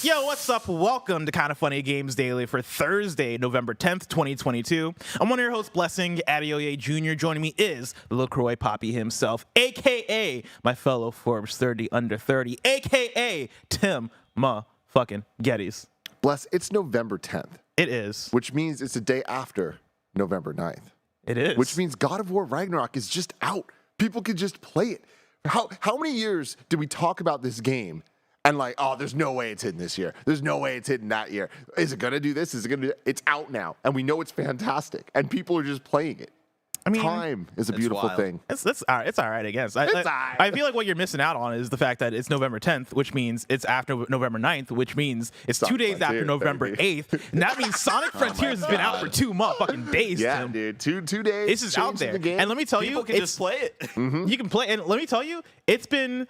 Yo, what's up? Welcome to KindaFunny Games Daily for Thursday, November 10th, 2022. I'm one of your hosts, Blessing Adeoye Jr. Joining me is the LaCroix Poppy himself, a.k.a. my fellow Forbes 30 under 30, a.k.a. Tim fucking Geddes. Bless, it's November 10th. It is. Which means it's the day after November 9th. It is. Which means God of War Ragnarok is just out. People can just play it. How many years did we talk about this game and like, oh, there's no way it's hitting this year. There's no way it's hitting that year. Is it going to do this? Is it going to do that? It's out now, and we know it's fantastic, and people are just playing it. I mean, time is a beautiful thing. It's all right, I guess. I feel like what you're missing out on is the fact that it's November 10th, which means it's after November 9th, which means it's 2 days after November 8th. And that means Sonic Frontiers has been out for 2 fucking days. Yeah, Tim. dude. Two days. This is out there. And let me tell People can just play it. You can play, and let me tell you, it's been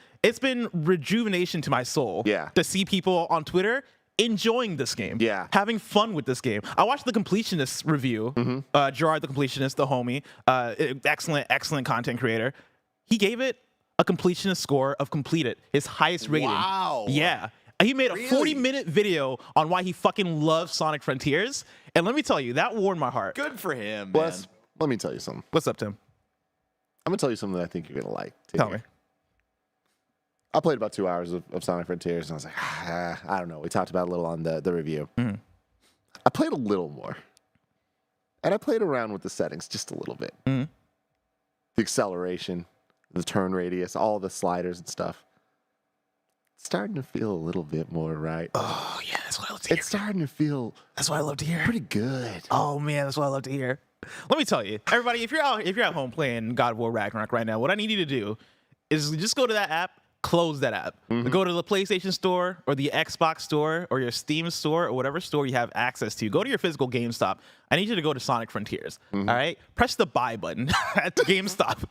rejuvenation to my soul. Yeah. To see people on Twitter enjoying this game, having fun with this game. I watched the Completionist review. Gerard the Completionist, the homie, excellent content creator. He gave it a completionist score of completed, his highest rating. Wow. Yeah. He made a 40-minute video on why he fucking loves Sonic Frontiers, and let me tell you, that warmed my heart. Good for him, Bless, man. let me tell you something. What's up, Tim? I'm gonna tell you something that I think you're gonna like. Tell me. I played about 2 hours of Sonic Frontiers, and I was like, I don't know. We talked about it a little on the review. I played a little more. And I played around with the settings just a little bit. The acceleration, the turn radius, all the sliders and stuff. It's starting to feel a little bit more right. Oh, yeah, that's what I love to hear. It's starting to feel That's what I love to hear. pretty good. Oh, man, that's what I love to hear. Let me tell you, everybody, if you're at home playing God of War Ragnarok right now, what I need you to do is just go to that app, close that app. Go to the PlayStation Store or the Xbox Store or your Steam Store or whatever store you have access to. Go to your physical GameStop. I need you to go to Sonic Frontiers. All right? Press the buy button at the GameStop.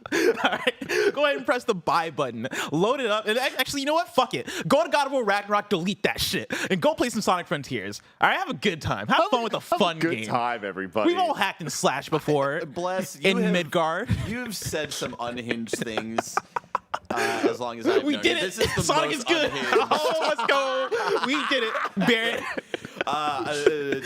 All right? Go ahead and press the buy button. Load it up. And actually, you know what? Fuck it. Go to God of War Ragnarok, delete that shit, and go play some Sonic Frontiers. All right? Have a good time. Have fun with a fun game. Good time, everybody. We've all hacked and slashed before. Bless in Midgard. You've said some unhinged things. As long as I've We known did you. it. This is the Sonic most is good. unhinged. Oh, let's go. We did it. Barrett.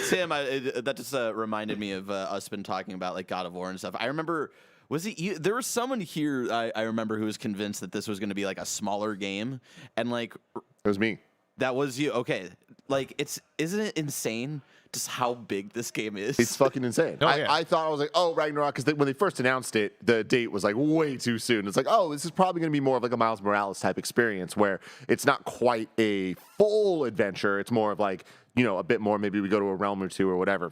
Tim, that just reminded me of us been talking about like God of War and stuff. I remember, was it you? There was someone here I remember who was convinced that this was going to be like a smaller game, and like It was me. that was you. Okay, like isn't it insane just how big this game is? It's fucking insane. I thought, I was like, oh, Ragnarok, because when they first announced it, the date was like way too soon. It's like, oh, this is probably going to be more of like a Miles Morales type experience where it's not quite a full adventure. It's more of like, you know, a bit more, maybe we go to a realm or two or whatever.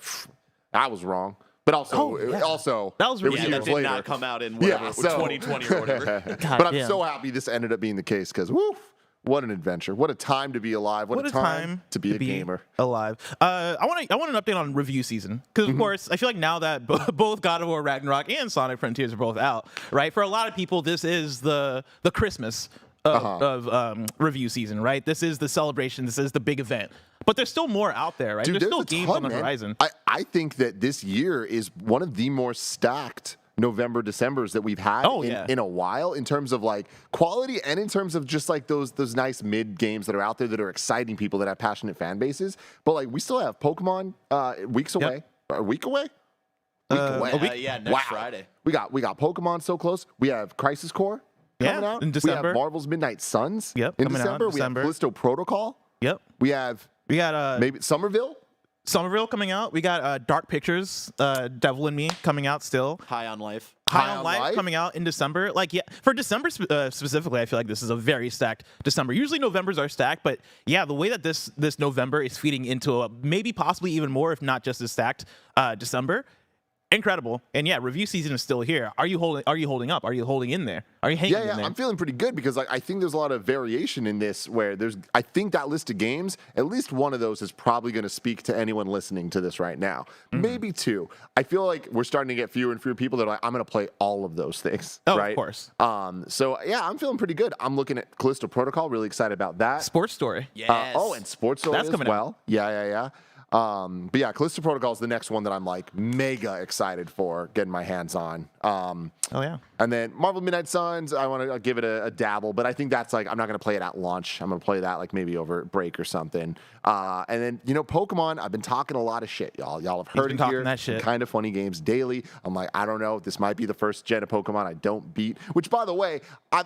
I was wrong. But also, That was really yeah, that did not come out in whatever, 2020 or whatever. But I'm so happy this ended up being the case because, woof. What an adventure. What a time to be alive. What a time to be a gamer. Alive. I want an update on review season. Because, of course, I feel like now that both God of War Ragnarok and Sonic Frontiers are both out, right? For a lot of people, this is the Christmas of review season, right? This is the celebration. This is the big event. But there's still more out there, right? Dude, there's still games on the horizon. I think that this year is one of the more stacked November, Decembers that we've had in a while in terms of like quality and in terms of just like those nice mid games that are out there that are exciting people that have passionate fan bases. But like we still have Pokemon weeks away. A week away? Yeah, next Friday. We got Pokemon so close. We have Crisis Core coming out. In December. We have Marvel's Midnight Suns in coming out December. in We have December. Callisto Protocol. We got maybe Somerville. Somerville coming out. We got Dark Pictures, Devil in Me coming out still. High on Life. High on Life coming out in December. Like, yeah, for December specifically, I feel like this is a very stacked December. Usually Novembers are stacked, but yeah, the way that this November is feeding into a maybe possibly even more, if not just as stacked, December. Incredible. And yeah, review season is still here. Are you holding up? Are you holding in there? Are you hanging in there? Yeah, I'm feeling pretty good because like I think there's a lot of variation in this where I think that list of games, at least one of those is probably going to speak to anyone listening to this right now. Maybe two. I feel like we're starting to get fewer and fewer people that are like, I'm going to play all of those things. Oh, right? Of course. So yeah, I'm feeling pretty good. I'm looking at Callisto Protocol, really excited about that. Sports Story. Yes. And Sports Story That's as coming well. Yeah. But yeah, Callisto Protocol is the next one that I'm like mega excited for getting my hands on. Oh yeah. And then Marvel Midnight Suns, I want to give it a dabble, but I think that's like I'm not going to play it at launch. I'm going to play that like maybe over break or something. And then Pokemon. I've been talking a lot of shit, y'all. Y'all have heard been it talking here. that shit. Kind of Funny Games daily. I'm like, I don't know. This might be the first gen of Pokemon I don't beat. Which, by the way, I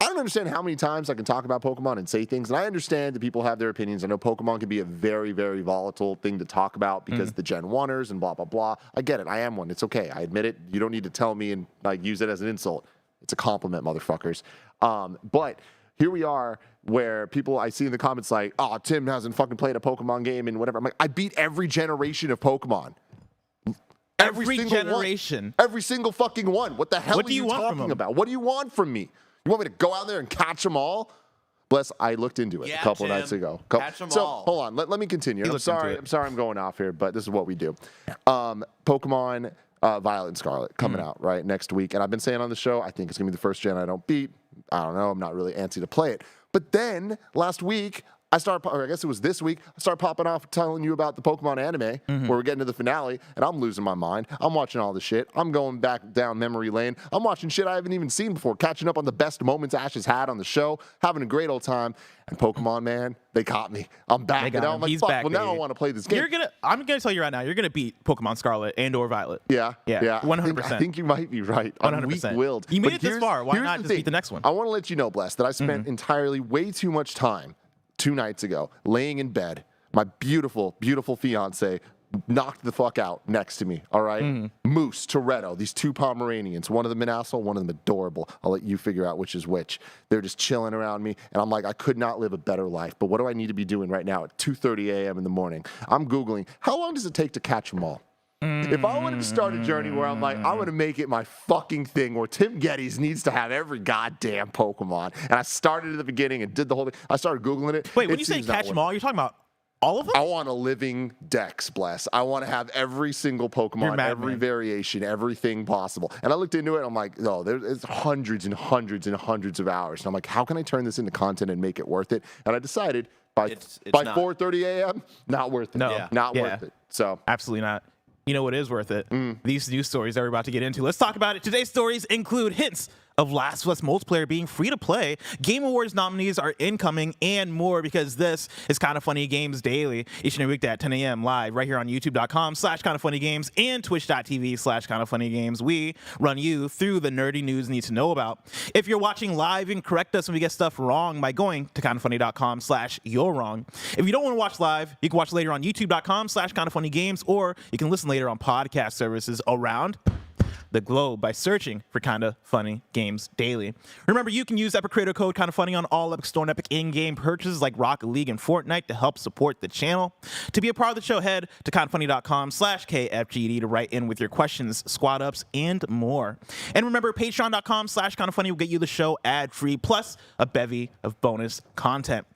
don't understand how many times I can talk about Pokemon and say things, and I understand that people have their opinions. I know Pokemon can be a very, very volatile thing to talk about because the Gen 1ers and blah, blah, blah. I get it. I am one. It's okay. I admit it. You don't need to tell me and like use it as an insult. It's a compliment, motherfuckers. But here we are where people I see in the comments like, oh, Tim hasn't fucking played a Pokemon game and whatever. I'm like, I beat every generation of Pokemon. Every generation. Every single fucking one. What the hell What are do you want from talking them? about? What do you want from me? You want me to go out there and catch them all? Bless, I looked into it a couple Tim. nights ago. Catch 'em so, all. hold on. Let me continue. I'm looked into sorry. it. I'm sorry I'm going off here, but this is what we do. Pokemon Violet and Scarlet coming out, right, next week. And I've been saying on the show, I think it's going to be the first gen I don't beat. I don't know. I'm not really antsy to play it. But then last week, or I guess it was this week, I started popping off telling you about the Pokemon anime where we're getting to the finale, and I'm losing my mind. I'm watching all the shit. I'm going back down memory lane. I'm watching shit I haven't even seen before, catching up on the best moments Ash has had on the show, having a great old time. And Pokemon, man, they caught me. I'm back. got And him. I'm like, He's fuck, back, well, now I baby. want to play this game. I'm gonna tell you right now, you're gonna beat Pokemon Scarlet and or Violet. Yeah. 100%. I think you might be right. I'm 100%. weak-willed. You made But it this here's- far. Why here's not the just thing. beat the next one? I want to let you know, Bless, that I spent entirely way too much time 2 nights ago laying in bed. My beautiful, beautiful fiance knocked the fuck out next to me, all right? Moose, Toretto, these 2 Pomeranians. One of them an asshole, one of them adorable. I'll let you figure out which is which. They're just chilling around me, and I'm like, I could not live a better life. But what do I need to be doing right now at 2:30 a.m. in the morning? I'm Googling, how long does it take to catch them all? If I wanted to start a journey where I'm like, I'm going to make it my fucking thing where Tim Geddes needs to have every goddamn Pokemon. And I started at the beginning and did the whole thing. I started Googling it. Wait, when It you say seems not catch them worth it. all, you're talking about all of them? I want a living dex, Bless. I want to have every single You're Pokemon, mad, every man. variation, everything possible. And I looked into it, and I'm like, no, there's hundreds and hundreds and hundreds of hours. And I'm like, how can I turn this into content and make it worth it? And I decided by It's not. 4:30 a.m., not worth it. No. Yeah. Not Yeah. worth it. So Absolutely not. You know what is worth it? These news stories that we're about to get into. Let's talk about it. Today's stories include hints of Last of Us multiplayer being free to play, Game Awards nominees are incoming, and more, because this is Kinda Funny Games Daily, each and every weekday at 10 a.m. live right here on youtube.com/kindafunnygames and twitch.tv/kindafunnygames. We run you through the nerdy news you need to know about. If you're watching live, you can correct us when we get stuff wrong by going to kindafunny.com/you're wrong. If you don't want to watch live, you can watch later on youtube.com/kindafunnygames, or you can listen later on podcast services around the globe by searching for Kinda Funny Games Daily. Remember, you can use Epic Creator Code Kinda Funny on all Epic Store and Epic in-game purchases like Rocket League and Fortnite to help support the channel. To be a part of the show, head to kindafunny.com/KFGD to write in with your questions, squad ups, and more. And remember, patreon.com/kindafunny will get you the show ad-free, plus a bevy of bonus content.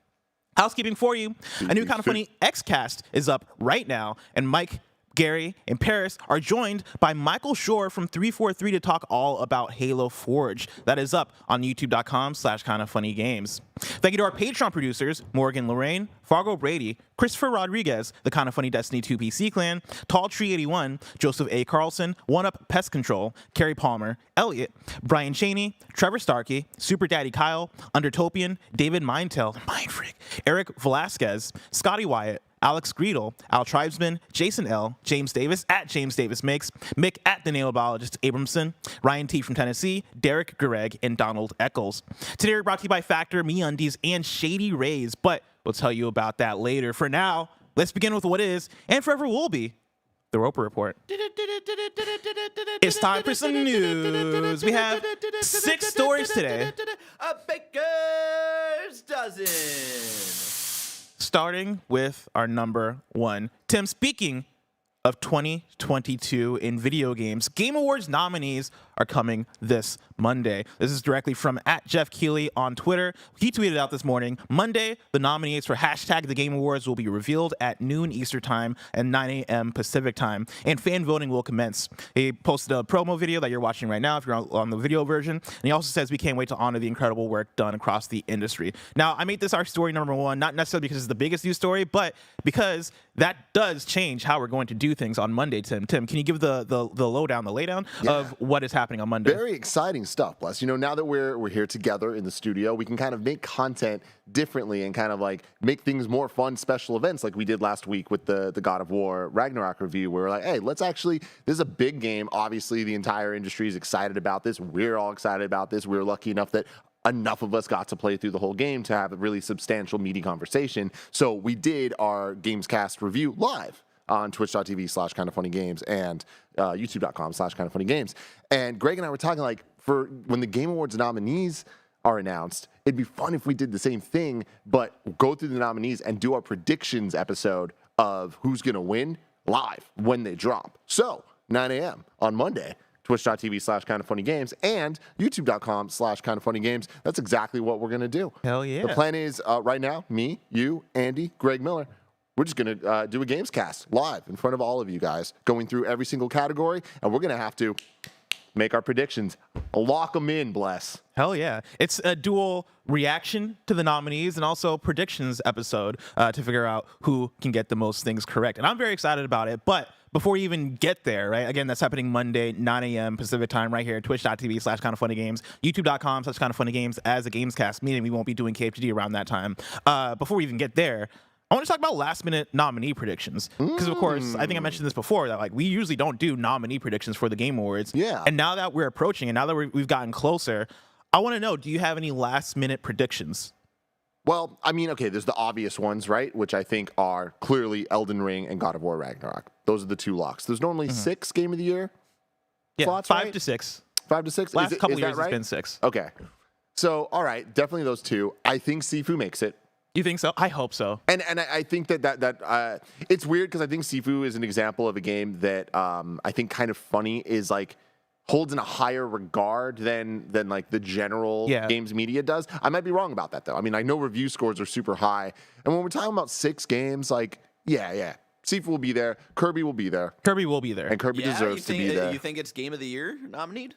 Housekeeping for you. A new Kinda Funny Xcast is up right now, and Mike, Gary, and Parris are joined by Michael Shore from 343 to talk all about Halo Forge. That is up on youtube.com/kindafunnygames. Thank you to our Patreon producers, Morgan Lorraine, Fargo Brady, Christopher Rodriguez, the Kinda Funny Destiny 2 PC clan, Tall Tree 81, Joseph A. Carlson, One Up Pest Control, Carrie Palmer, Elliot, Brian Cheney, Trevor Starkey, Super Daddy Kyle, Undertopian, David Mindtell, the Mind Freak, Eric Velasquez, Scotty Wyatt, Alex Greedle, Al Tribesman, Jason L, James Davis at James Davis Makes, Mick at the Nail Biologist Abramson, Ryan T from Tennessee, Derek Gregg, and Donald Eccles. Today we're brought to you by Factor, MeUndies, and Shady Rays, but we'll tell you about that later. For now, let's begin with what is, and forever will be, the Roper Report. It's time for some news. We have 6 stories today. A baker's dozen. Starting with our number 1. Tim, speaking of 2022 in video games, Game Awards nominees are coming this Monday. This is directly from @JeffKeely on Twitter. He tweeted out this morning, Monday, the nominees for #The Game Awards will be revealed at noon Eastern Time and 9 a.m. Pacific Time, and fan voting will commence. He posted a promo video that you're watching right now if you're on the video version, and he also says we can't wait to honor the incredible work done across the industry. Now, I made this our story number one, not necessarily because it's the biggest news story, but because that does change how we're going to do things on Monday, Tim. Tim, can you give the lowdown, the laydown of what is happening on Monday? Very exciting stuff, Bless. Now that we're here together in the studio, we can kind of make content differently and kind of like make things more fun, special events like we did last week with the God of War Ragnarok review, where we're like, hey, let's actually, this is a big game. Obviously, the entire industry is excited about this. We're all excited about this. We're lucky enough that enough of us got to play through the whole game to have a really substantial, meaty conversation. So we did our Gamescast review live on twitch.tv/KindaFunnyGames and youtube.com/KindaFunnyGames. And Greg and I were talking, like, for when the Game Awards nominees are announced, it'd be fun if we did the same thing, but go through the nominees and do our predictions episode of who's going to win live when they drop. So 9 a.m. on Monday, twitch.tv/KindaFunnyGames and youtube.com/KindaFunnyGames. That's exactly what we're going to do. Hell yeah. The plan is right now, me, you, Andy, Greg Miller, we're just going to do a Gamescast live in front of all of you guys, going through every single category, and we're going to have to make our predictions. Lock them in, Bless. Hell yeah. It's a dual reaction to the nominees and also predictions episode to figure out who can get the most things correct. And I'm very excited about it, but before we even get there, right? Again, that's happening Monday, 9 a.m. Pacific Time right here, twitch.tv/KindaFunnyGames, youtube.com/KindaFunnyGames as a Gamescast, meaning we won't be doing KFGD around that time. Before we even get there, I want to talk about last-minute nominee predictions because, of course, I think I mentioned this before that like we usually don't do nominee predictions for the Game Awards. Yeah. And now that we're approaching, and now that we've gotten closer, I want to know: do you have any last-minute predictions? Well, I mean, okay, there's the obvious ones, right? Which I think are clearly Elden Ring and God of War Ragnarok. Those are the two locks. There's normally 6 Game of the Year slots, 5 right? to 6. 5 to 6. Last couple is years that right? it's been 6. Okay. So, all right, definitely those two. I think Sifu makes it. You think so? I hope so. And I think that it's weird because I think Sifu is an example of a game that I think kind of funny is like holds in a higher regard than like the general games media does. I might be wrong about that though. I mean, I know review scores are super high, and when we're talking about 6 games, like yeah, Sifu will be there, Kirby will be there, and Kirby deserves to be there. You think it's Game of the Year nominated?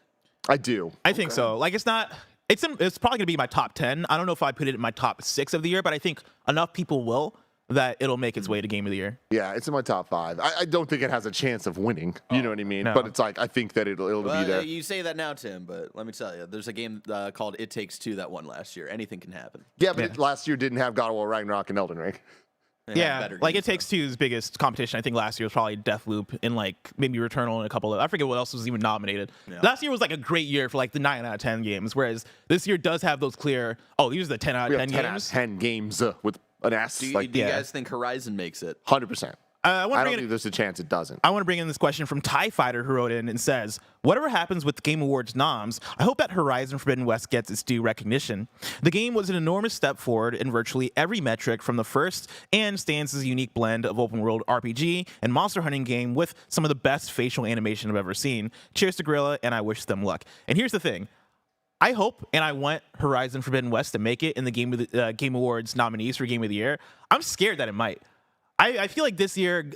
I do. I think so. Like it's not. It's probably gonna be my top 10. I don't know if I put it in my top 6 of the year, but I think enough people will that it'll make its way to Game of the Year. Yeah, it's in my top 5. I don't think it has a chance of winning. You know what I mean? No. But it's like I think that it'll be there. You say that now, Tim, but let me tell you, there's a game called It Takes Two that won last year. Anything can happen. Yeah, but last year didn't have God of War Ragnarok and Elden Ring. Yeah, like It Takes Two's biggest competition, I think last year was probably Deathloop and like maybe Returnal and a couple of, I forget what else was even nominated. Yeah. Last year was like a great year for like the 9 out of 10 games, whereas this year does have those clear, these are the 10 out of 10 games. 10 out of 10 games with an S. Do you guys think Horizon makes it? 100%. I don't think there's a chance it doesn't. I want to bring in this question from TIE Fighter, who wrote in and says, whatever happens with the Game Awards noms, I hope that Horizon Forbidden West gets its due recognition. The game was an enormous step forward in virtually every metric from the first and stands as a unique blend of open world RPG and monster hunting game with some of the best facial animation I've ever seen. Cheers to Gorilla, and I wish them luck. And here's the thing. I hope and I want Horizon Forbidden West to make it in the Game Awards nominees for Game of the Year. I'm scared that it might. I feel like this year,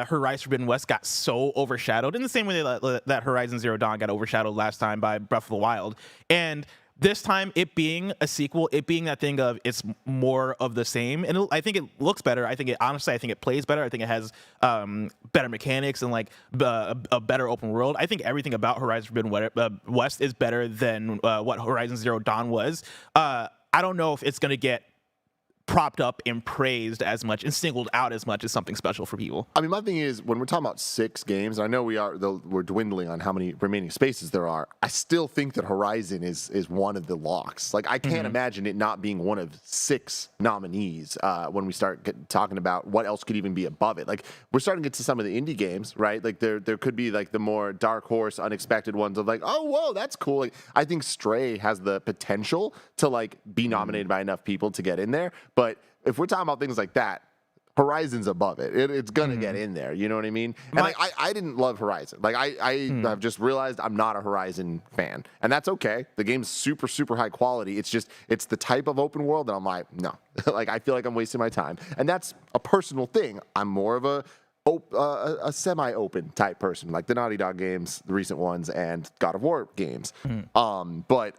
Horizon Forbidden West got so overshadowed in the same way that Horizon Zero Dawn got overshadowed last time by Breath of the Wild. And this time, it being a sequel, it being that thing of it's more of the same. And I think it looks better. I think it plays better. I think it has better mechanics and like a better open world. I think everything about Horizon Forbidden West is better than what Horizon Zero Dawn was. I don't know if it's going to get propped up and praised as much and singled out as much as something special for people. I mean, my thing is when we're talking about 6 games, I know we're dwindling on how many remaining spaces there are. I still think that Horizon is one of the locks. Like I can't imagine it not being one of 6 nominees when we start talking about what else could even be above it. Like we're starting to get to some of the indie games, right? Like there could be like the more dark horse, unexpected ones of like, oh whoa, that's cool. Like, I think Stray has the potential to like be nominated by enough people to get in there. But if we're talking about things like that, Horizon's above it. It's gonna get in there. You know what I mean? And like, I didn't love Horizon. Like I have just realized I'm not a Horizon fan, and that's okay. The game's super super high quality. It's just it's the type of open world that I'm like no. Like I feel like I'm wasting my time, and that's a personal thing. I'm more of a semi-open type person, like the Naughty Dog games, the recent ones, and God of War games. But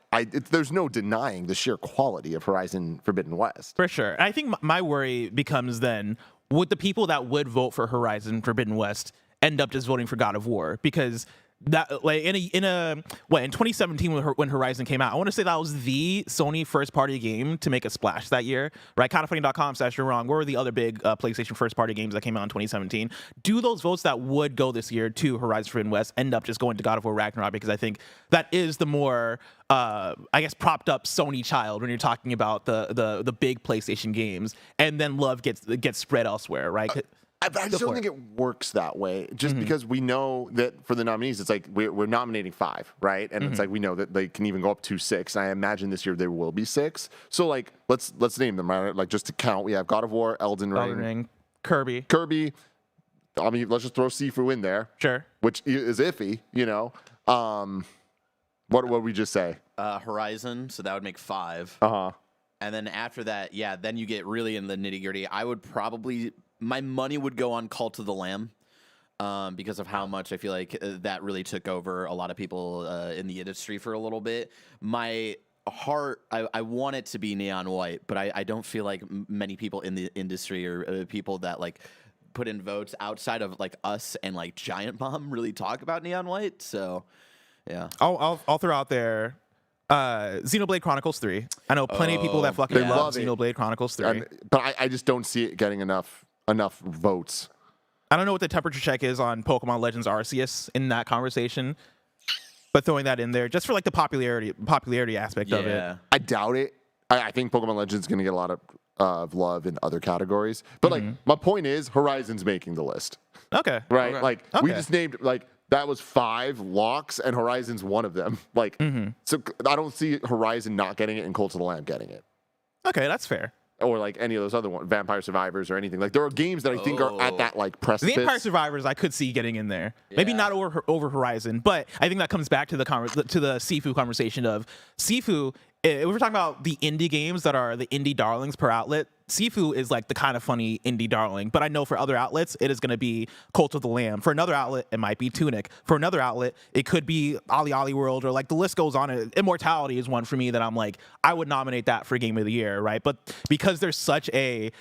there's no denying the sheer quality of Horizon Forbidden West. For sure. And I think my worry becomes then, would the people that would vote for Horizon Forbidden West end up just voting for God of War? Because that like in 2017 when Horizon came out, I want to say that was the Sony first party game to make a splash that year, right? KindaFunny.com/you're wrong. What were the other big PlayStation first party games that came out in 2017? Do those votes that would go this year to Horizon Forbidden West end up just going to God of War Ragnarok? Because I think that is the more I guess propped up Sony child when you're talking about the big PlayStation games, and then love gets spread elsewhere, right? I just don't think it works that way. Just because we know that for the nominees, it's like we're nominating 5, right? And it's like we know that they can even go up to 6. And I imagine this year there will be 6. So like let's name them, right? Like just to count, we have God of War, Elden Ring, Kirby. I mean, let's just throw Sifu in there, Sure. which is iffy, you know. What we just say? Horizon, so that would make 5. And then after that, yeah, then you get really in the nitty gritty. I would probably. My money would go on Cult of the Lamb because of how much I feel like that really took over a lot of people in the industry for a little bit. My heart, I want it to be Neon White, but I don't feel like many people in the industry or people that like put in votes outside of like us and like Giant Bomb really talk about Neon White. So, yeah. I'll throw out there Xenoblade Chronicles 3. I know plenty of people that fucking love Xenoblade Chronicles 3. But I just don't see it getting enough votes. I don't know what the temperature check is on Pokemon Legends Arceus in that conversation, but throwing that in there just for like the popularity aspect of it. I doubt it. I think Pokemon Legends is going to get a lot of love in other categories. But like my point is Horizon's making the list. Okay. Right? Okay. Like we just named like that was 5 locks and Horizon's one of them. Like so I don't see Horizon not getting it and Cult of the Lamb getting it. Okay, that's fair. Or like any of those other ones, Vampire Survivors or anything. Like there are games that I think are at that like precipice. The Vampire Survivors I could see getting in there. Yeah. Maybe not over Horizon, but I think that comes back to the Sifu conversation of Sifu. If we're talking about the indie games that are the indie darlings per outlet, Sifu is like the kind of funny indie darling. But I know for other outlets, it is going to be Cult of the Lamb. For another outlet, it might be Tunic. For another outlet, it could be Ali World, or like the list goes on. Immortality is one for me that I'm like, I would nominate that for Game of the Year, right? But because there's such a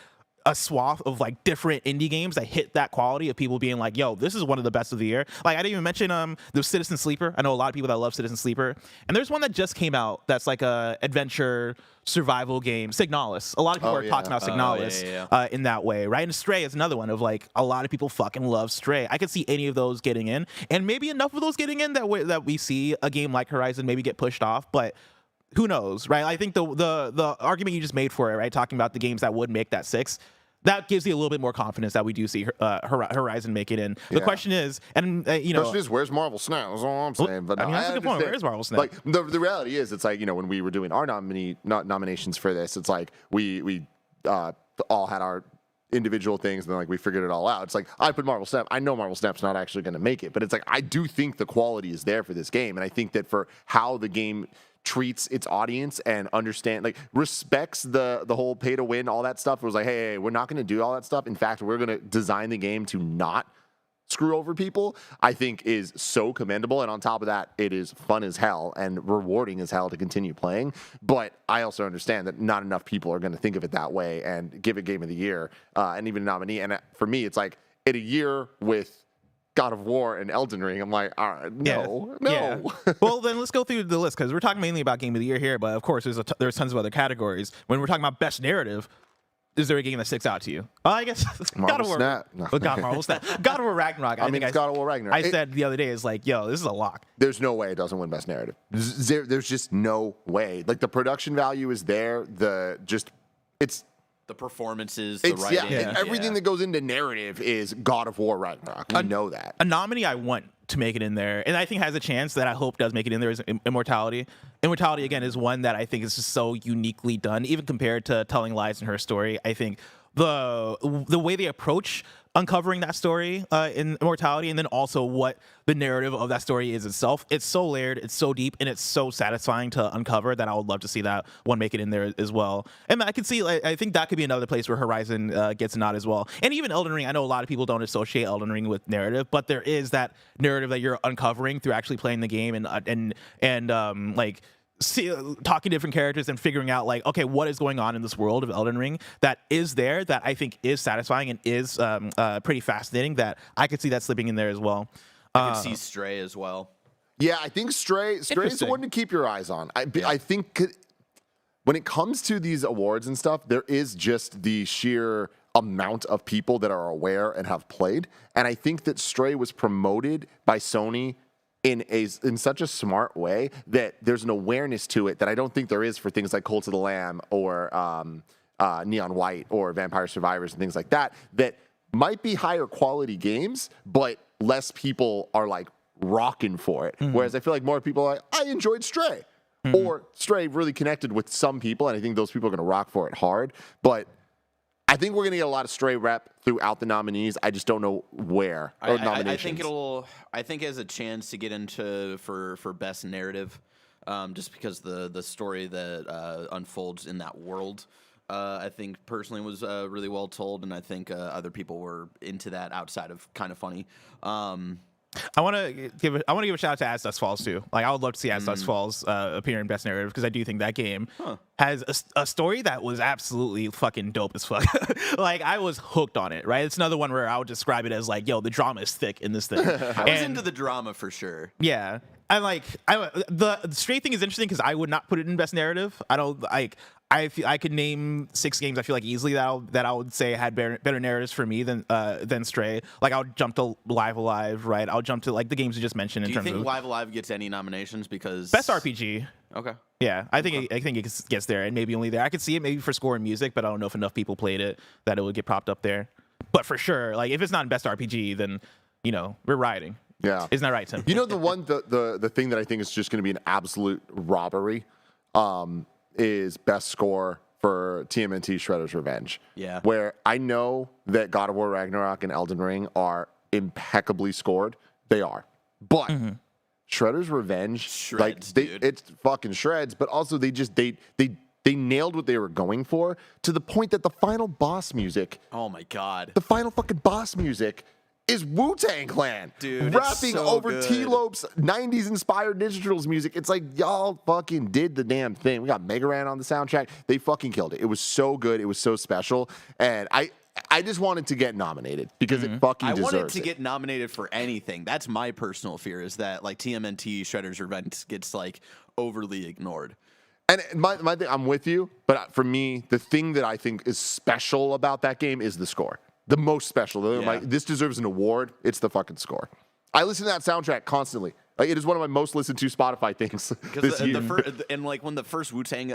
swath of like different indie games that hit that quality of people being like, yo, this is one of the best of the year. Like I didn't even mention the Citizen Sleeper. I know a lot of people that love Citizen Sleeper. And there's one that just came out that's like a adventure survival game, Signalis. A lot of people are talking about Signalis in that way, right? And Stray is another one of like a lot of people fucking love Stray. I could see any of those getting in, and maybe enough of those getting in that we see a game like Horizon maybe get pushed off, but who knows, right? I think the argument you just made for it, right, talking about the games that would make that 6, that gives you a little bit more confidence that we do see Horizon make it in. The question is, and you know, the question is, where's Marvel Snap? That's all I'm saying. But I mean, that's a good point. Where is Marvel Snap? Like the reality is, it's like, you know, when we were doing our nominations for this, it's like we all had our individual things, and then like we figured it all out. It's like I put Marvel Snap. I know Marvel Snap's not actually going to make it, but it's like I do think the quality is there for this game, and I think that for how the game treats its audience and respects the whole pay to win, all that stuff. It was like, hey, we're not going to do all that stuff. In fact, we're going to design the game to not screw over people, I think is so commendable. And on top of that, it is fun as hell and rewarding as hell to continue playing. But I also understand that not enough people are going to think of it that way and give it Game of the Year and even a nominee. And for me, it's like in a year with God of War and Elden Ring, I'm like, all right, no. Yeah. Well, then let's go through the list, because we're talking mainly about Game of the Year here, but of course there's tons of other categories. When we're talking about best narrative, is there a game that sticks out to you? I guess God of War. Snap. No. Marvel Snap. God of War Ragnarok. I mean, it's God of War Ragnarok. I said the other day, is like, yo, this is a lock. There's no way it doesn't win best narrative. There's just no way. Like the production value is there. It's the performances, the writing. Everything that goes into narrative is God of War Ragnarok. We know that. A nominee I want to make it in there, and I think has a chance that I hope does make it in there, is Immortality. Immortality, again, is one that I think is just so uniquely done, even compared to Telling Lies in Her Story. I think the way they approach uncovering that story in Immortality, and then also what the narrative of that story is itself. It's so layered, it's so deep, and it's so satisfying to uncover that I would love to see that one make it in there as well. And I can see, I think that could be another place where Horizon gets a nod as well. And even Elden Ring, I know a lot of people don't associate Elden Ring with narrative, but there is that narrative that you're uncovering through actually playing the game and like talking to different characters and figuring out like, okay, what is going on in this world of Elden Ring that is there, that I think is satisfying and is pretty fascinating, that I could see that slipping in there as well. I could see Stray as well. Yeah, I think Stray is the one to keep your eyes on. I think when it comes to these awards and stuff, there is just the sheer amount of people that are aware and have played. And I think that Stray was promoted by Sony in such a smart way that there's an awareness to it that I don't think there is for things like Cult of the Lamb or Neon White or Vampire Survivors and things like that might be higher quality games, but less people are like rocking for it. Mm-hmm. Whereas I feel like more people are like, I enjoyed Stray. Mm-hmm. Or Stray really connected with some people, and I think those people are going to rock for it hard. But I think we're going to get a lot of Stray rep throughout the nominees. I just don't know where. I think I think it has a chance to get into for best narrative, just because the story that unfolds in that world, I think personally was really well told, and I think other people were into that outside of KindaFunny. I want to give a shout out to As Dusk Falls too. Like, I would love to see As Dusk Falls appear in Best Narrative, because I do think that game has a story that was absolutely fucking dope as fuck. Like, I was hooked on it. Right, it's another one where I would describe it as like, yo, the drama is thick in this thing. I was into the drama for sure. Yeah. And like, the Stray thing is interesting because I would not put it in Best Narrative. I don't like. I could name 6 games I feel like easily that I would say had better narratives for me than Stray. Like, I would jump to Live Alive, right? I'll jump to like the games you just mentioned. Do you think Live Alive gets any nominations because Best RPG? Okay. Yeah, I think it gets there, and maybe only there. I could see it maybe for score and music, but I don't know if enough people played it that it would get propped up there. But for sure, like if it's not in Best RPG, then we're riding. Yeah, isn't that right, Tim? The thing that I think is just going to be an absolute robbery. Is best score for TMNT Shredder's Revenge. Yeah. Where I know that God of War Ragnarok and Elden Ring are impeccably scored. They are. But Shredder's Revenge, shreds, it's fucking shreds, but also they nailed what they were going for, to the point that the final boss music. Oh my God. The final fucking boss music is Wu-Tang Clan, dude, rapping so over good. T-Lope's 90s inspired Digitals music. It's like, y'all fucking did the damn thing. We got Mega Ran on the soundtrack. They fucking killed it. It was so good. It was so special. And I just wanted to get nominated because it fucking deserves it. I wanted to get nominated for anything. That's my personal fear, is that like TMNT Shredder's Revenge gets like overly ignored. And my thing, I'm with you, but for me, the thing that I think is special about that game is the score. The most special. Yeah. This deserves an award. It's the fucking score. I listen to that soundtrack constantly. Like, it is one of my most listened to Spotify things this year. And like when the first Wu-Tang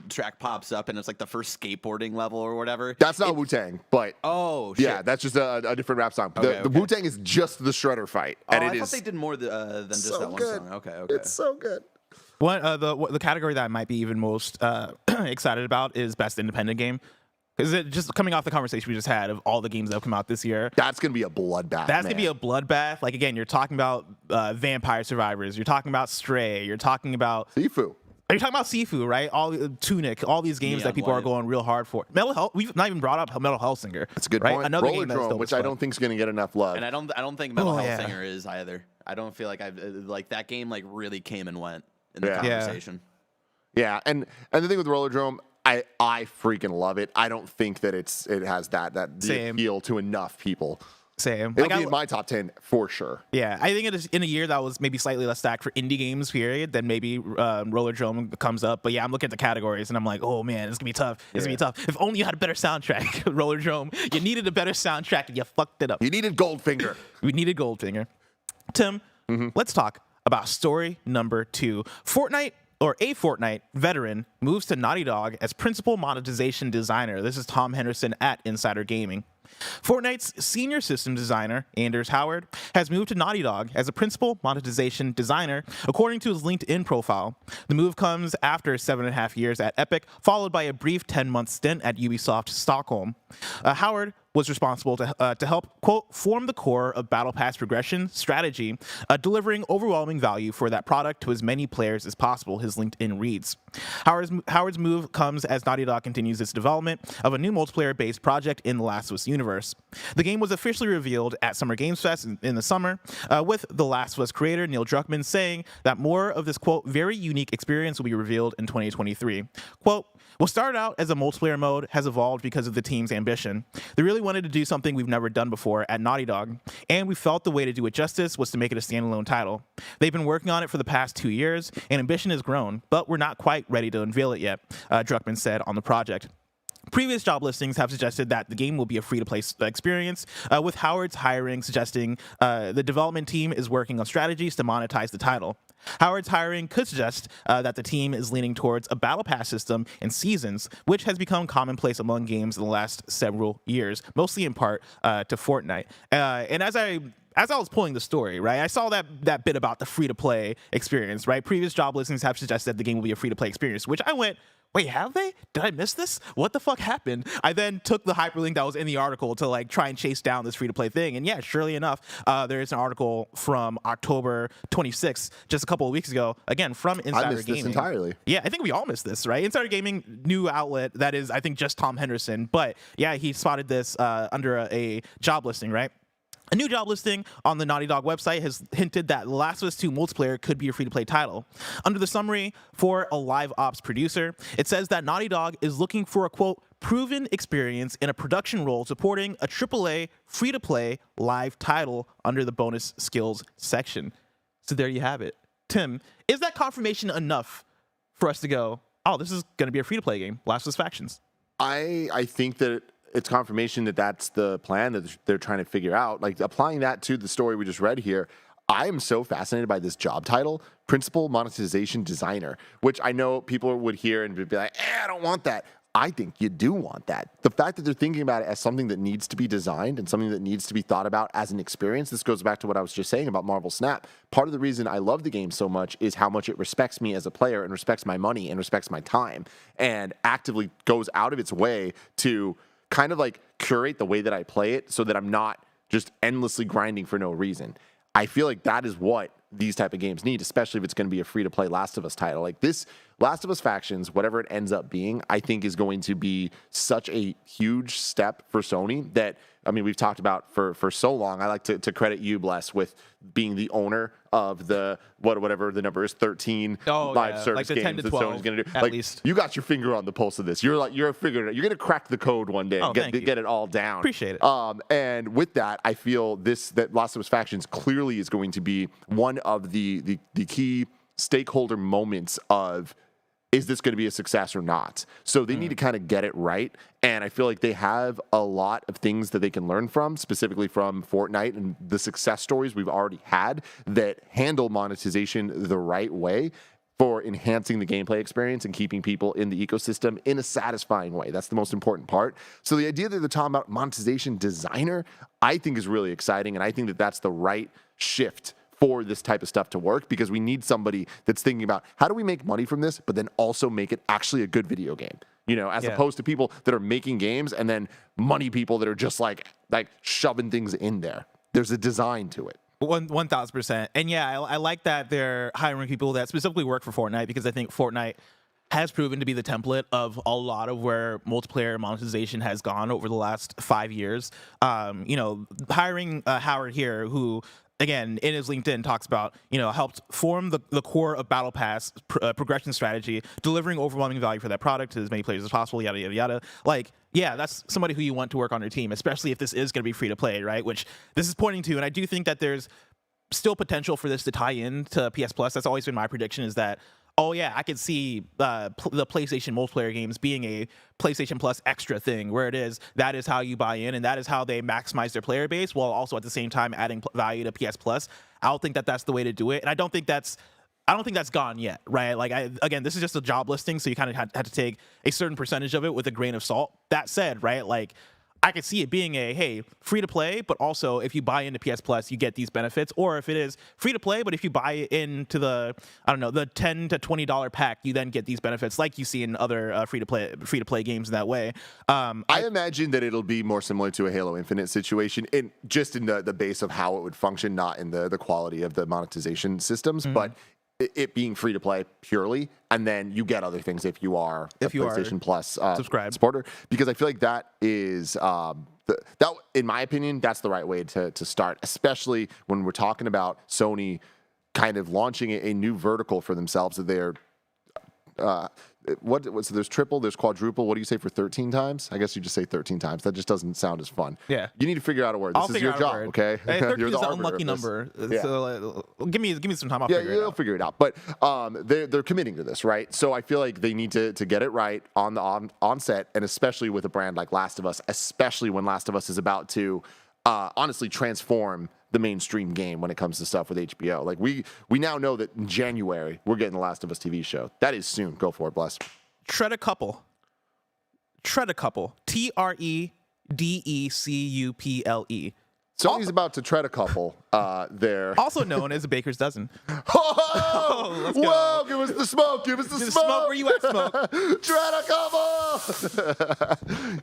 track pops up and it's like the first skateboarding level or whatever. That's not Wu-Tang, but oh shit. Yeah, that's just a different rap song. Okay, the Wu-Tang is just the Shredder fight, and I thought they did more than just so that one good. song. Okay, it's so good. The category that I might be even most excited about is Best Independent Game. Because just coming off the conversation we just had of all the games that have come out this year, that's going to be a bloodbath. That's going to be a bloodbath. Like, again, you're talking about Vampire Survivors. You're talking about Stray. You're talking about Sifu. You're talking about Sifu, right? Tunic, all these games that people are going real hard for. Metal Health. We've not even brought up Metal Hellsinger. That's a good point. Another Roller game that's Drone, which I don't think is going to get enough love. And I don't think Metal Hellsinger is either. I don't feel like that game like really came and went in the conversation. Yeah, and the thing with Roller Drone, I freaking love it. I don't think that it has that appeal to enough people. Same. It'll be in my top 10 for sure. Yeah, I think it is in a year that was maybe slightly less stacked for indie games, period, then maybe Roller Drone comes up. But yeah, I'm looking at the categories and I'm like, oh man, it's gonna be tough. It's gonna be tough. If only you had a better soundtrack, Roller Drone. You needed a better soundtrack and you fucked it up. You needed Goldfinger. We needed Goldfinger. Tim, let's talk about story number 2. Fortnite a Fortnite veteran moves to Naughty Dog as principal monetization designer. This is Tom Henderson at Insider Gaming. Fortnite's senior system designer, Anders Howard, has moved to Naughty Dog as a principal monetization designer, according to his LinkedIn profile. The move comes after 7.5 years at Epic, followed by a brief 10-month stint at Ubisoft Stockholm. Howard was responsible to help, quote, form the core of Battle Pass progression strategy, delivering overwhelming value for that product to as many players as possible, his LinkedIn reads. Howard's move comes as Naughty Dog continues its development of a new multiplayer-based project in the Last of Us universe. The game was officially revealed at Summer Games Fest in the summer, with The Last of Us creator Neil Druckmann saying that more of this, quote, very unique experience will be revealed in 2023. Quote, what started out as a multiplayer mode has evolved because of the team's ambition. They really wanted to do something we've never done before at Naughty Dog, and we felt the way to do it justice was to make it a standalone title. They've been working on it for the past 2 years, and ambition has grown, but we're not quite ready to unveil it yet, Druckmann said on the project. Previous job listings have suggested that the game will be a free-to-play experience, with Howard's hiring suggesting the development team is working on strategies to monetize the title. Howard's hiring could suggest that the team is leaning towards a battle pass system and seasons, which has become commonplace among games in the last several years, mostly in part to Fortnite. And as I was pulling the story, right, I saw that bit about the free-to-play experience, right? Previous job listings have suggested the game will be a free-to-play experience, which I went, wait, have they? Did I miss this? What the fuck happened? I then took the hyperlink that was in the article to like try and chase down this free-to-play thing. And yeah, surely enough, there is an article from October 26th, just a couple of weeks ago, again, from Insider Gaming. I missed this entirely. Yeah, I think we all missed this, right? Insider Gaming, new outlet that is, I think, just Tom Henderson. But yeah, he spotted this under a job listing, right? A new job listing on the Naughty Dog website has hinted that Last of Us 2 multiplayer could be a free-to-play title. Under the summary for a live ops producer, it says that Naughty Dog is looking for a, quote, proven experience in a production role supporting a AAA free-to-play live title under the bonus skills section. So there you have it. Tim, is that confirmation enough for us to go, oh, this is going to be a free-to-play game, Last of Us Factions? I think that it's confirmation that that's the plan that they're trying to figure out. Like, applying that to the story we just read here, I am so fascinated by this job title, Principal Monetization Designer, which I know people would hear and be like, I don't want that. I think you do want that. The fact that they're thinking about it as something that needs to be designed and something that needs to be thought about as an experience, this goes back to what I was just saying about Marvel Snap. Part of the reason I love the game so much is how much it respects me as a player and respects my money and respects my time and actively goes out of its way to kind of like curate the way that I play it so that I'm not just endlessly grinding for no reason. I feel like that is what these type of games need, especially if it's going to be a free-to-play Last of Us title. Like this Last of Us Factions, whatever it ends up being, I think is going to be such a huge step for Sony that, I mean, we've talked about for so long. I like to credit you, Bless, with being the owner of the whatever the number is, 13 live service like the games 10 to that 12, Sony's going to do. at Like, least. you got your finger on the pulse of this. You're figuring it out. You're going to crack the code one day and get it all down. Appreciate it. And with that, I feel that Last of Us Factions clearly is going to be one of the key stakeholder moments of, is this going to be a success or not? So they need to kind of get it right. And I feel like they have a lot of things that they can learn from, specifically from Fortnite and the success stories we've already had that handle monetization the right way for enhancing the gameplay experience and keeping people in the ecosystem in a satisfying way. That's the most important part. So the idea that they're talking about monetization designer, I think is really exciting. And I think that that's the right shift for this type of stuff to work, because we need somebody that's thinking about how do we make money from this, but then also make it actually a good video game, you know, as opposed to people that are making games and then money people that are just like shoving things in there. There's a design to it. 1,000%. And yeah, I like that they're hiring people that specifically work for Fortnite, because I think Fortnite has proven to be the template of a lot of where multiplayer monetization has gone over the last 5 years. You know, hiring Howard here, who, again, in his LinkedIn talks about, you know, helped form the core of Battle Pass progression strategy, delivering overwhelming value for that product to as many players as possible, yada, yada, yada. Like, yeah, that's somebody who you want to work on your team, especially if this is going to be free to play, right? Which this is pointing to. And I do think that there's still potential for this to tie in to PS Plus. That's always been my prediction, is that, oh yeah, I could see the PlayStation multiplayer games being a PlayStation Plus extra thing, where that is how you buy in, and that is how they maximize their player base, while also at the same time adding value to PS Plus. I don't think that that's the way to do it, and I don't think that's I don't think that's gone yet, right? Like, again, this is just a job listing, so you kind of had to take a certain percentage of it with a grain of salt. That said, right, like, I could see it being hey, free to play, but also if you buy into PS Plus, you get these benefits. Or if it is free to play, but if you buy into the the $10 to $20 pack, you then get these benefits, like you see in other free to play games in that way. I imagine that it'll be more similar to a Halo Infinite situation, in the base of how it would function, not in the quality of the monetization systems, but it being free to play purely, and then you get other things if you are a PlayStation Plus supporter. Because I feel like that is that, in my opinion, that's the right way to start, especially when we're talking about Sony kind of launching a new vertical for themselves that they're. So there's triple, there's quadruple. What do you say for 13 times? I guess you just say 13 times. That just doesn't sound as fun. Yeah. You need to figure out a word. This is your job, okay? Hey, 13 You're is the an unlucky number. Yeah. So give me some time. I'll figure it out. You'll figure it out. But they're committing to this, right? So I feel like they need to get it right on the onset, and especially with a brand like Last of Us, especially when Last of Us is about to honestly transform the mainstream game when it comes to stuff with HBO. Like we now know that in January we're getting the Last of Us TV show. That is soon. Go for it, Bless. Tread a couple. TREDECUPLE. Sony's about to tread a couple there. Also known as a baker's dozen. Oh, let's go. Whoa, give us the smoke. Give us the smoke. Where you at, smoke? Tread a couple.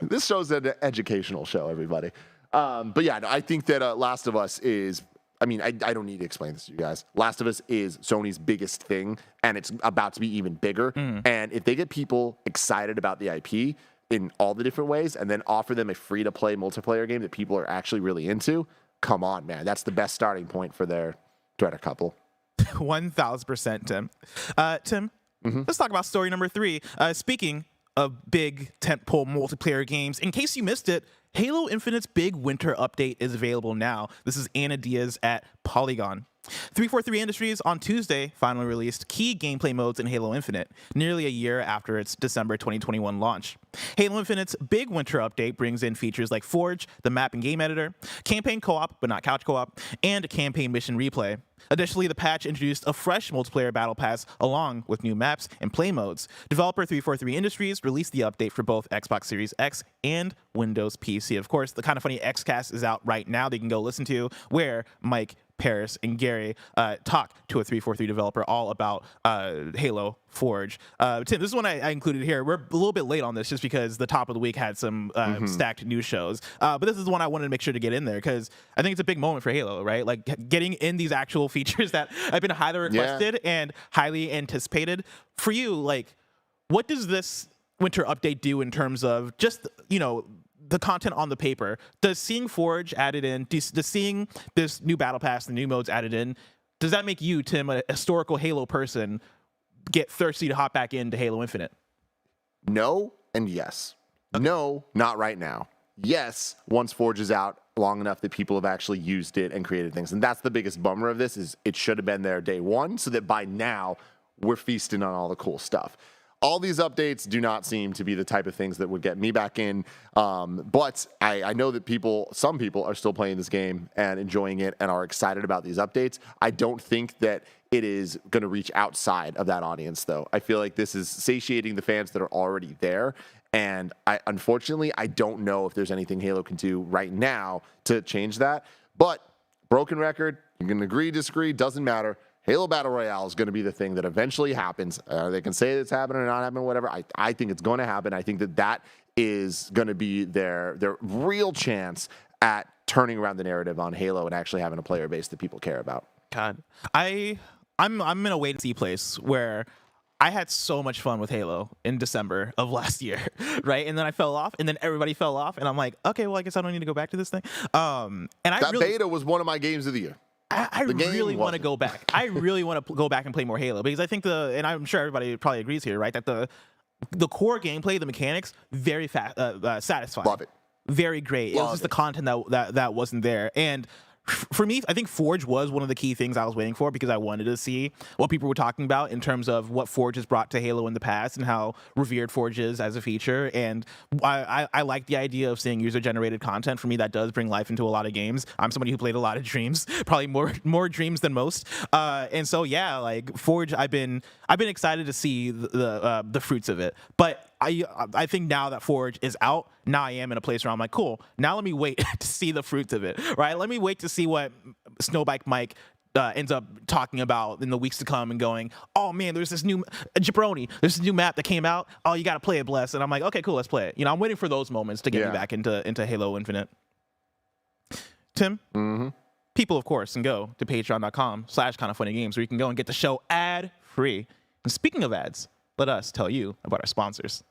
This show's an educational show, everybody. But yeah, I think that Last of Us is, I don't need to explain this to you guys. Last of Us is Sony's biggest thing, and it's about to be even bigger. And if they get people excited about the IP in all the different ways and then offer them a free-to-play multiplayer game that people are actually really into, come on, man. That's the best starting point for their Dread a Couple. 1,000%, Tim. Tim, let's talk about story number 3. Speaking of big tentpole multiplayer games, in case you missed it, Halo Infinite's big winter update is available now. This is Anna Diaz at Polygon. 343 Industries on Tuesday finally released key gameplay modes in Halo Infinite, nearly a year after its December 2021 launch. Halo Infinite's big winter update brings in features like Forge, the map and game editor, campaign co-op but not couch co-op, and a campaign mission replay. Additionally, the patch introduced a fresh multiplayer battle pass along with new maps and play modes. Developer 343 Industries released the update for both Xbox Series X and Windows PC. Of course, the KindaFunny Xcast is out right now that you can go listen to, where Mike, Parris, and Gary talk to a 343 developer all about Halo Forge. Tim, this is one I included here. We're a little bit late on this just because the top of the week had some stacked news shows. But this is the one I wanted to make sure to get in there because I think it's a big moment for Halo, right? Like getting in these actual features that have been highly requested and highly anticipated. For you, like, what does this winter update do in terms of just, the content on the paper? Does seeing Forge added in, does seeing this new battle pass, the new modes added in, does that make you, Tim, a historical Halo person, get thirsty to hop back into Halo Infinite? No and yes. Okay. No, not right now. Yes, once Forge is out long enough that people have actually used it and created things. And that's the biggest bummer of this, is it should have been there day one so that by now we're feasting on all the cool stuff. All these updates do not seem to be the type of things that would get me back in. But I know that some people are still playing this game and enjoying it and are excited about these updates. I don't think that it is going to reach outside of that audience, though. I feel like this is satiating the fans that are already there. And unfortunately, I don't know if there's anything Halo can do right now to change that. But broken record, you can agree, disagree, doesn't matter. Halo Battle Royale is going to be the thing that eventually happens. They can say it's happening or not happening, whatever. I think it's going to happen. I think that is going to be their real chance at turning around the narrative on Halo and actually having a player base that people care about. God, I'm in a wait-and-see place where I had so much fun with Halo in December of last year, right? And then I fell off, and then everybody fell off, and I'm like, okay, well, I guess I don't need to go back to this thing. Beta was one of my games of the year. I really want to go back. I really want to go back and play more Halo because I think and I'm sure everybody probably agrees here, right? That the core gameplay, the mechanics, very satisfying. Love it. Very great. It was just the content that wasn't there. And for me, I think Forge was one of the key things I was waiting for because I wanted to see what people were talking about in terms of what Forge has brought to Halo in the past and how revered Forge is as a feature. And I like the idea of seeing user-generated content. For me, that does bring life into a lot of games. I'm somebody who played a lot of Dreams, probably more Dreams than most. And so yeah, like Forge, I've been excited to see the fruits of it. But I think now that Forge is out, now I am in a place where I'm like, cool, now let me wait to see the fruits of it, right? Let me wait to see what Snowbike Mike ends up talking about in the weeks to come and going, oh man, there's this new Jabroni, there's this new map that came out. Oh, you got to play it, Bless. And I'm like, okay, cool, let's play it. You know, I'm waiting for those moments to get me back into Halo Infinite. Tim? Mm-hmm. People, of course, can go to patreon.com/KindaFunnyGames where you can go and get the show ad-free. And speaking of ads, let us tell you about our sponsors.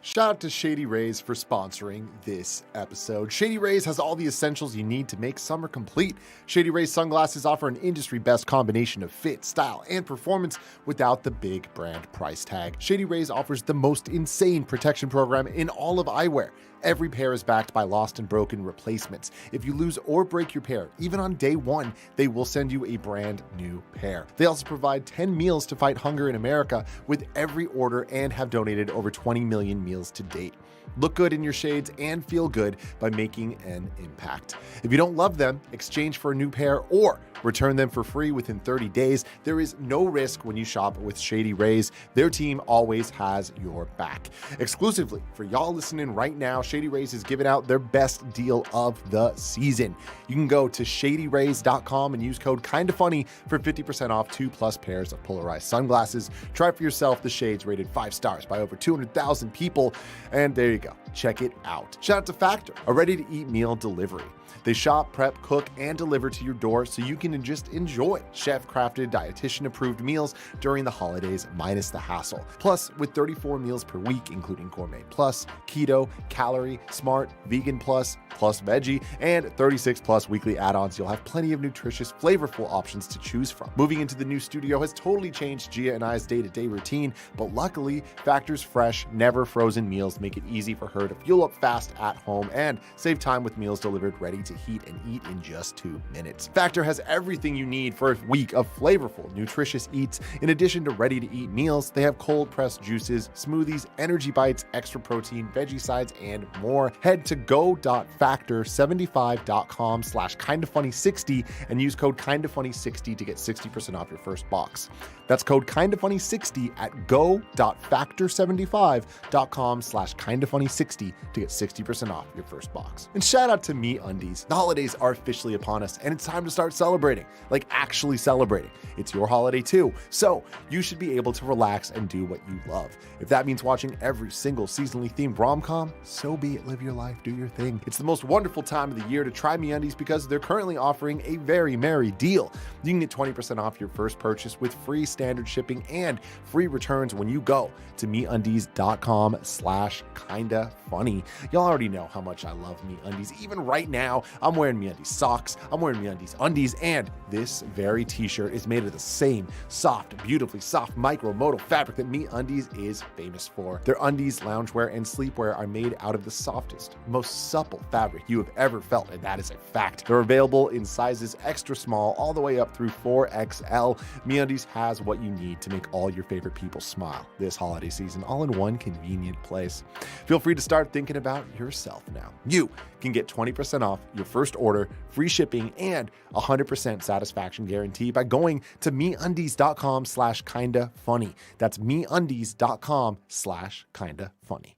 Shout out to Shady Rays for sponsoring this episode. Shady Rays has all the essentials you need to make summer complete. Shady Rays sunglasses offer an industry-best combination of fit, style, and performance without the big brand price tag. Shady Rays offers the most insane protection program in all of eyewear. Every pair is backed by lost and broken replacements. If you lose or break your pair, even on day one, they will send you a brand new pair. They also provide 10 meals to fight hunger in America with every order and have donated over 20 million meals to date. Look good in your shades and feel good by making an impact. If you don't love them, exchange for a new pair or return them for free within 30 days. There is no risk when you shop with Shady Rays. Their team always has your back. Exclusively for y'all listening right now, Shady Rays is giving out their best deal of the season. You can go to shadyrays.com and use code KindaFunny for 50% off 2+ pairs of polarized sunglasses. Try for yourself the shades rated 5 stars by over 200,000 people. And there you go. Check it out. Shout out to Factor, a ready-to-eat meal delivery. They shop, prep, cook, and deliver to your door so you can just enjoy chef-crafted, dietitian-approved meals during the holidays minus the hassle. Plus, with 34 meals per week, including Gourmet Plus, Keto, Calorie, Smart, Vegan Plus, Plus Veggie, and 36 plus weekly add-ons, you'll have plenty of nutritious, flavorful options to choose from. Moving into the new studio has totally changed Gia and I's day-to-day routine, but luckily, Factor's fresh, never frozen meals make it easy for her to fuel up fast at home and save time with meals delivered ready to heat and eat in just 2 minutes. Factor has everything you need for a week of flavorful, nutritious eats. In addition to ready-to-eat meals, they have cold-pressed juices, smoothies, energy bites, extra protein, veggie sides, and more. Head to go.factor75.com/KindaFunny60 and use code KindaFunny60 to get 60% off your first box. That's code KindaFunny60 at go.factor75.com/KindaFunny60 to get 60% off your first box. And shout out to MeUndies. The holidays are officially upon us, and it's time to start celebrating, like actually celebrating. It's your holiday too, so you should be able to relax and do what you love. If that means watching every single seasonally themed rom-com, so be it. Live your life, do your thing. It's the most wonderful time of the year to try MeUndies because they're currently offering a very merry deal. You can get 20% off your first purchase with free standard shipping and free returns when you go to MeUndies.com/KindaFunny. Y'all already know how much I love MeUndies. Even right now, I'm wearing MeUndies socks, I'm wearing MeUndies undies, and this very t-shirt is made of the same soft, beautifully soft micro-modal fabric that MeUndies is famous for. Their undies, loungewear, and sleepwear are made out of the softest, most supple fabric you have ever felt, and that is a fact. They're available in sizes extra small all the way up through 4XL. MeUndies has what you need to make all your favorite people smile this holiday season, all in one convenient place. Feel free to start thinking about yourself now. You can get 20% off your first order, free shipping, and 100% satisfaction guarantee by going to MeUndies.com/KindaFunny. That's MeUndies.com/KindaFunny.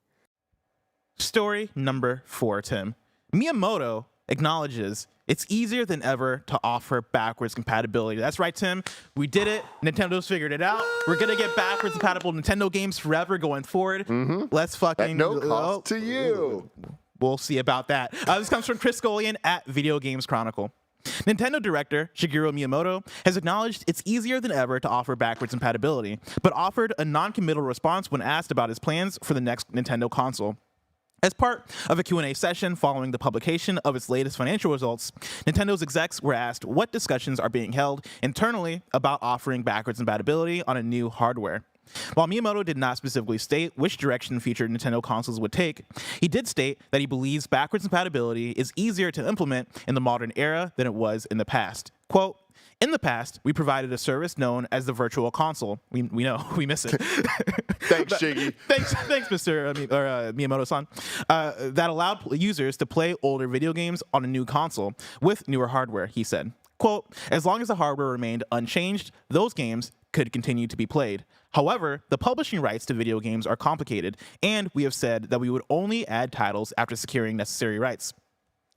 Story number 4, Tim. Miyamoto acknowledges it's easier than ever to offer backwards compatibility. That's right, Tim. We did it. Nintendo's figured it out. We're going to get backwards compatible Nintendo games forever going forward. Let's fucking... At no cost to you. We'll see about that. This comes from Chris Golian at Video Games Chronicle. Nintendo director Shigeru Miyamoto has acknowledged it's easier than ever to offer backwards compatibility, but offered a non-committal response when asked about his plans for the next Nintendo console. As part of a Q&A session following the publication of its latest financial results, Nintendo's execs were asked what discussions are being held internally about offering backwards compatibility on a new hardware. While Miyamoto did not specifically state which direction future Nintendo consoles would take, he did state that he believes backwards compatibility is easier to implement in the modern era than it was in the past. Quote, in the past, we provided a service known as the Virtual Console. We know, we miss it. Thanks, Shiggy. Thanks, Mr. Miyamoto-san. That allowed users to play older video games on a new console with newer hardware, he said. Quote, as long as the hardware remained unchanged, those games could continue to be played. However, the publishing rights to video games are complicated, and we have said that we would only add titles after securing necessary rights.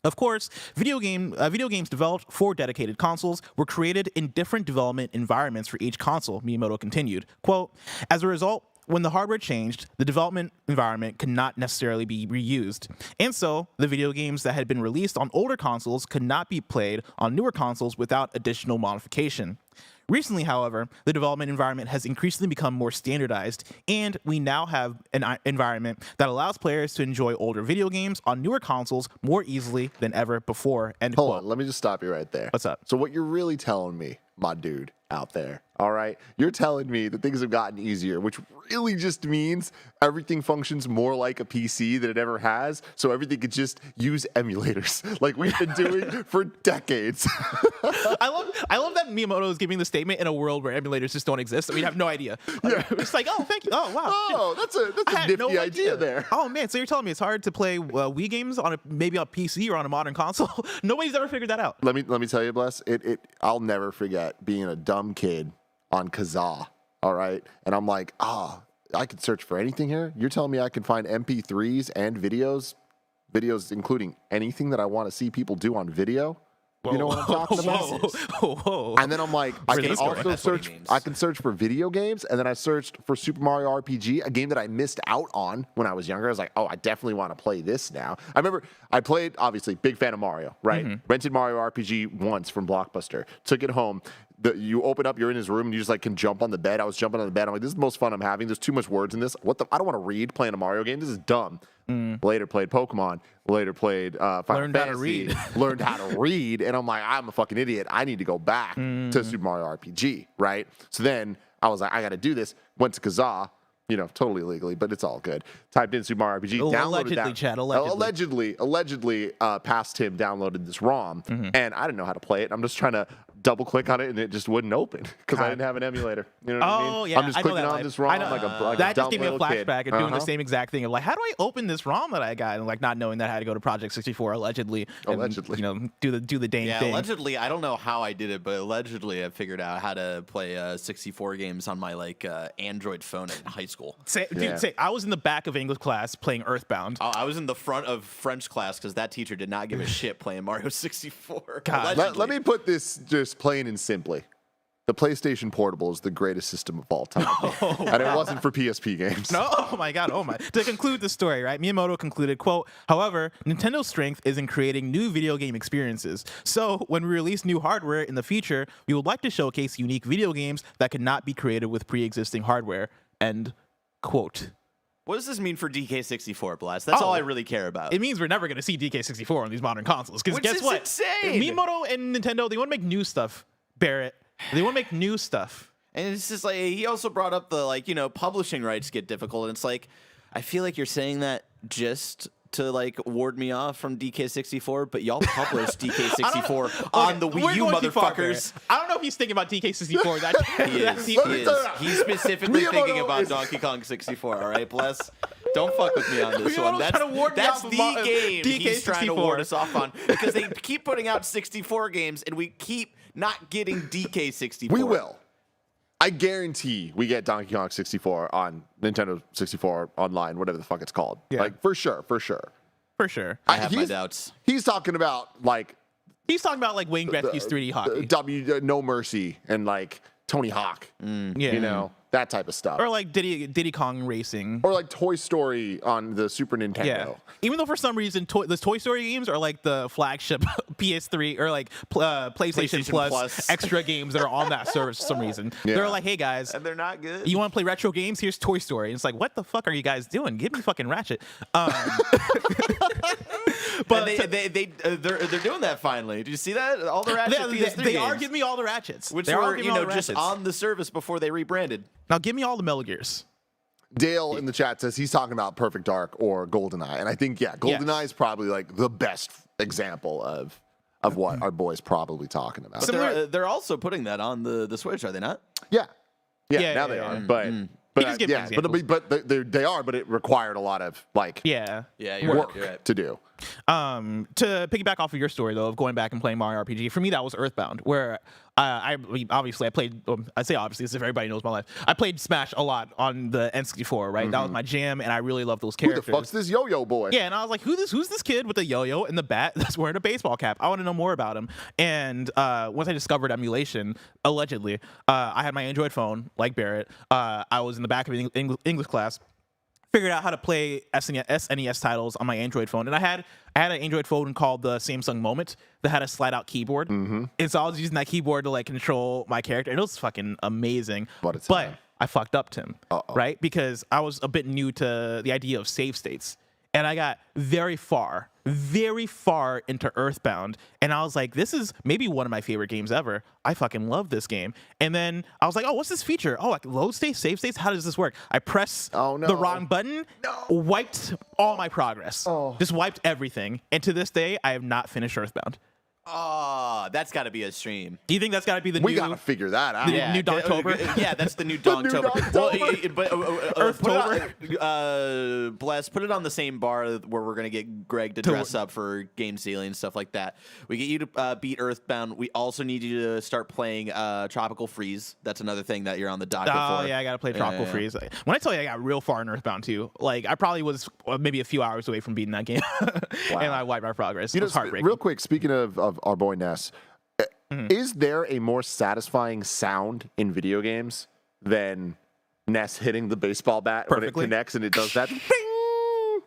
Of course, video games developed for dedicated consoles were created in different development environments for each console, Miyamoto continued. Quote, as a result, when the hardware changed, the development environment could not necessarily be reused. And so, the video games that had been released on older consoles could not be played on newer consoles without additional modification. Recently, however, the development environment has increasingly become more standardized, and we now have an environment that allows players to enjoy older video games on newer consoles more easily than ever before. End Hold quote. on, let me just stop you right there. What's up? So what you're really telling me, my dude out there, all right? You're telling me that things have gotten easier, which really just means everything functions more like a PC than it ever has, so everything could just use emulators like we've been doing for decades. I love that Miyamoto is giving the statement in a world where emulators just don't exist. We have no idea. Yeah. It's like, oh, thank you. Oh, wow. Oh, that's a I had nifty no idea there. Oh man, so you're telling me it's hard to play Wii games on maybe on PC or on a modern console? Nobody's ever figured that out. Let me tell you, Bless. I'll never forget being a dumb kid on Kazaa. All right, and I'm like, I could search for anything here. You're telling me I can find MP3s and videos including anything that I want to see people do on video. You know what I'm talking about? Whoa. And then I'm like, I can also search. I can search for video games, and then I searched for Super Mario RPG, a game that I missed out on when I was younger. I was like, oh, I definitely want to play this now. I remember I played, obviously, big fan of Mario, right? Mm-hmm. Rented Mario RPG once from Blockbuster, took it home. You open up, you're in his room, and you just like can jump on the bed. I was jumping on the bed. I'm like, this is the most fun I'm having. There's too much words in this. I don't want to read playing a Mario game. This is dumb. Later played Pokemon. Later played Final Learned how to Fantasy. read. Learned how to read. And I'm like, I'm a fucking idiot. I need to go back to Super Mario RPG, right? So then I was like, I got to do this. Went to Kazaa, totally illegally, but it's all good. Typed in Super Mario RPG. Allegedly, downloaded that. Chad, Allegedly, past him, downloaded this ROM, and I didn't know how to play it. I'm just trying to double click on it, and it just wouldn't open because I didn't have an emulator. You know what I mean? Oh, yeah. I'm just I know clicking that on life. this ROM I know. like a that dumb just gave me a little kid. flashback of doing the same exact thing of like, how do I open this ROM that I got? And like not knowing that I had to go to Project 64 allegedly. Allegedly. And, do the dang thing. Allegedly, I don't know how I did it, but allegedly I figured out how to play 64 games on my Android phone in high school. Yeah. I was in the back of English class playing Earthbound. I was in the front of French class because that teacher did not give a shit playing Mario 64. God. Let me put this just plain and simply. The PlayStation Portable is the greatest system of all time. And it wasn't for PSP games. No, oh my God, oh my. To conclude the story, right, Miyamoto concluded, quote, however, Nintendo's strength is in creating new video game experiences. So when we release new hardware in the future, we would like to showcase unique video games that could not be created with pre-existing hardware, end quote. What does this mean for DK64, Blast? That's all I really care about. It means we're never going to see DK64 on these modern consoles. Because guess what? Insane. Miyamoto and Nintendo, they want to make new stuff, Barrett. They want to make new stuff. And it's just like, he also brought up the, publishing rights get difficult. And it's like, I feel like you're saying that just to, ward me off from DK64, but y'all published DK64 on the Wii U, motherfuckers. I don't know if he's thinking about DK64. He is. He's specifically thinking about Donkey Kong 64, all right, Bless? Don't fuck with me on this one. That's the game he's trying to ward us off on. Because they keep putting out 64 games, and we keep not getting DK64. We will. I guarantee we get Donkey Kong 64 on Nintendo 64 online, whatever the fuck it's called. Yeah. For sure. I have my doubts. He's talking about He's talking about Wayne Gretzky's 3D hockey. No Mercy and Tony Hawk. Yeah. That type of stuff. Or Diddy Kong Racing. Or Toy Story on the Super Nintendo. Yeah. Even though for some reason the Toy Story games are the flagship PS3 or PlayStation Plus extra games that are on that service for some reason. Yeah. They're like, hey guys, And they're not good. you want to play retro games? Here's Toy Story. And it's like, what the fuck are you guys doing? Give me fucking Ratchet. But they're doing that finally. Did you see that? All the Ratchet PS3 they games. are giving me all the Ratchets. Which they were, are giving me all the just Ratchets. on the service before they rebranded. Now give me all the Metal Gears. Dale in the chat says he's talking about Perfect Dark or GoldenEye. And I think, GoldenEye is probably like the best example of what our boy's probably talking about. But they're also putting that on the Switch, are they not? Yeah, Yeah, they yeah. are. But He just gave me examples. but they are. But it required a lot of You're work right. to do. To piggyback off of your story though of going back and playing Mario RPG, for me that was Earthbound, where I played. I say obviously, as if everybody knows my life. I played Smash a lot on the N64, right? That was my jam, and I really loved those characters. Who the fuck's this yo-yo boy? Yeah, and I was like, who's this kid with the yo-yo and the bat that's wearing a baseball cap? I want to know more about him. And once I discovered emulation, allegedly, I had my Android phone, like Barrett. I was in the back of an English class, figured out how to play SNES titles on my Android phone. And I had an Android phone called the Samsung Moment that had a slide-out keyboard. And so I was using that keyboard to like control my character, and it was fucking amazing. But I fucked up, Tim, right? Because I was a bit new to the idea of save states. And I got very far into Earthbound. And I was like, this is maybe one of my favorite games ever. I fucking love this game. And then I was like, oh, what's this feature? Oh, like load states, save states? How does this work? I press the wrong button, wiped all my progress. Just wiped everything. And to this day, I have not finished Earthbound. Oh, that's got to be a stream. Do you think that's got to be the We new... gotta figure that out. new Donktober? Yeah, that's the new Donktober. Donktober. Bless, put it on the same bar where we're going to get Greg to dress up for game stealing and stuff like that. We get you to beat Earthbound. We also need you to start playing Tropical Freeze. That's another thing that you're on the docket for. Oh, yeah, I got to play Tropical Freeze. When I tell you I got real far in Earthbound, too, like, I probably was maybe a few hours away from beating that game. And I wiped my progress. It was heartbreaking. Real quick, speaking of our boy Ness, is there a more satisfying sound in video games than Ness hitting the baseball bat Perfectly. when it connects and it does that? Ding!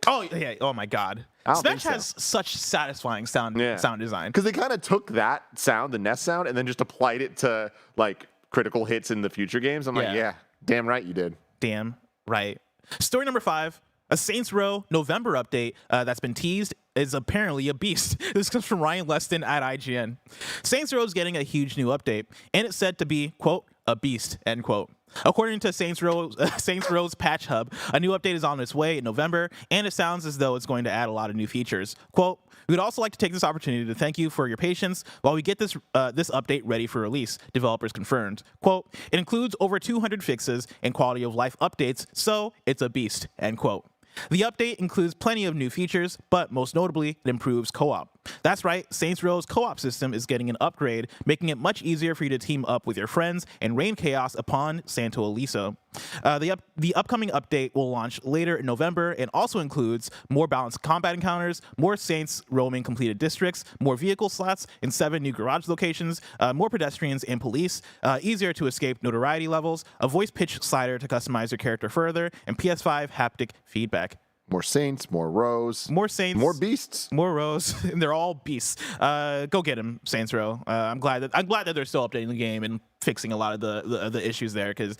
Oh, yeah. Oh, my God. Smash has such satisfying sound design. Because they kind of took that sound, the Ness sound, and then just applied it to, like, critical hits in the future games. I'm like, yeah, damn right you did. Damn right. Story number 5. A Saints Row November update that's been teased is apparently a beast. This comes from Ryan Leston at IGN. Saints Row is getting a huge new update, and it's said to be, quote, a beast, end quote. According to Saints Row's Patch Hub, a new update is on its way in November, and it sounds as though it's going to add a lot of new features. Quote, we would also like to take this opportunity to thank you for your patience while we get this update ready for release, developers confirmed. Quote, it includes over 200 fixes and quality of life updates, so it's a beast, end quote. The update includes plenty of new features, but most notably, it improves co-op. That's right, Saints Row's co-op system is getting an upgrade, making it much easier for you to team up with your friends and rain chaos upon Santo Aliso. The upcoming update will launch later in November and also includes more balanced combat encounters, more Saints roaming completed districts, more vehicle slots in 7 new garage locations, more pedestrians and police, easier to escape notoriety levels, a voice pitch slider to customize your character further, and PS5 haptic feedback. More Saints, more Rows. More Saints. More Beasts. More Rows. And they're all beasts. Go get them, Saints Row. I'm glad that they're still updating the game and fixing a lot of the issues there, because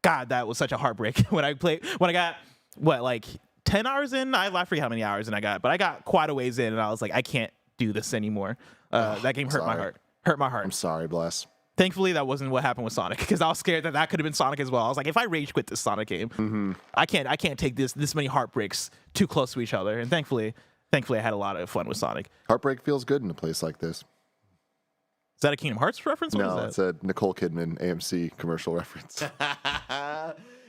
God, that was such a heartbreak when I got 10 hours in. I forget how many hours in I got, but I got quite a ways in, and I was like, I can't do this anymore. That game hurt my heart. Hurt my heart. I'm sorry, Bless. Thankfully, that wasn't what happened with Sonic, because I was scared that could have been Sonic as well. I was like, if I rage quit this Sonic game, I can't take this many heartbreaks too close to each other. And thankfully, I had a lot of fun with Sonic. Heartbreak feels good in a place like this. Is that a Kingdom Hearts reference? What No, is it's that? a Nicole Kidman AMC commercial reference.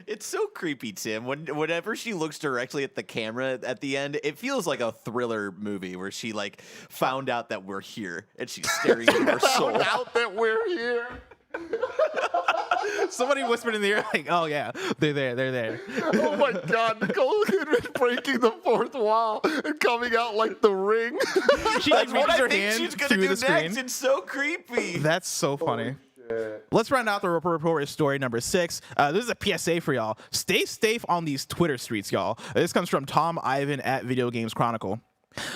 It's so creepy, Tim. Whenever she looks directly at the camera at the end, it feels like a thriller movie where she like found out that we're here and she's staring into her soul. Found out that we're here. Somebody whispered in the ear, like, "Oh yeah, they're there." Oh my God, Nicole Kidman breaking the fourth wall and coming out like the Ring. She like That's what reaches I her think hand she's gonna through do the screen. next. It's so creepy. That's so funny. Let's round out the report story number 6. This is a PSA for y'all. Stay safe on these Twitter streets, y'all. This comes from Tom Ivan at Video Games Chronicle.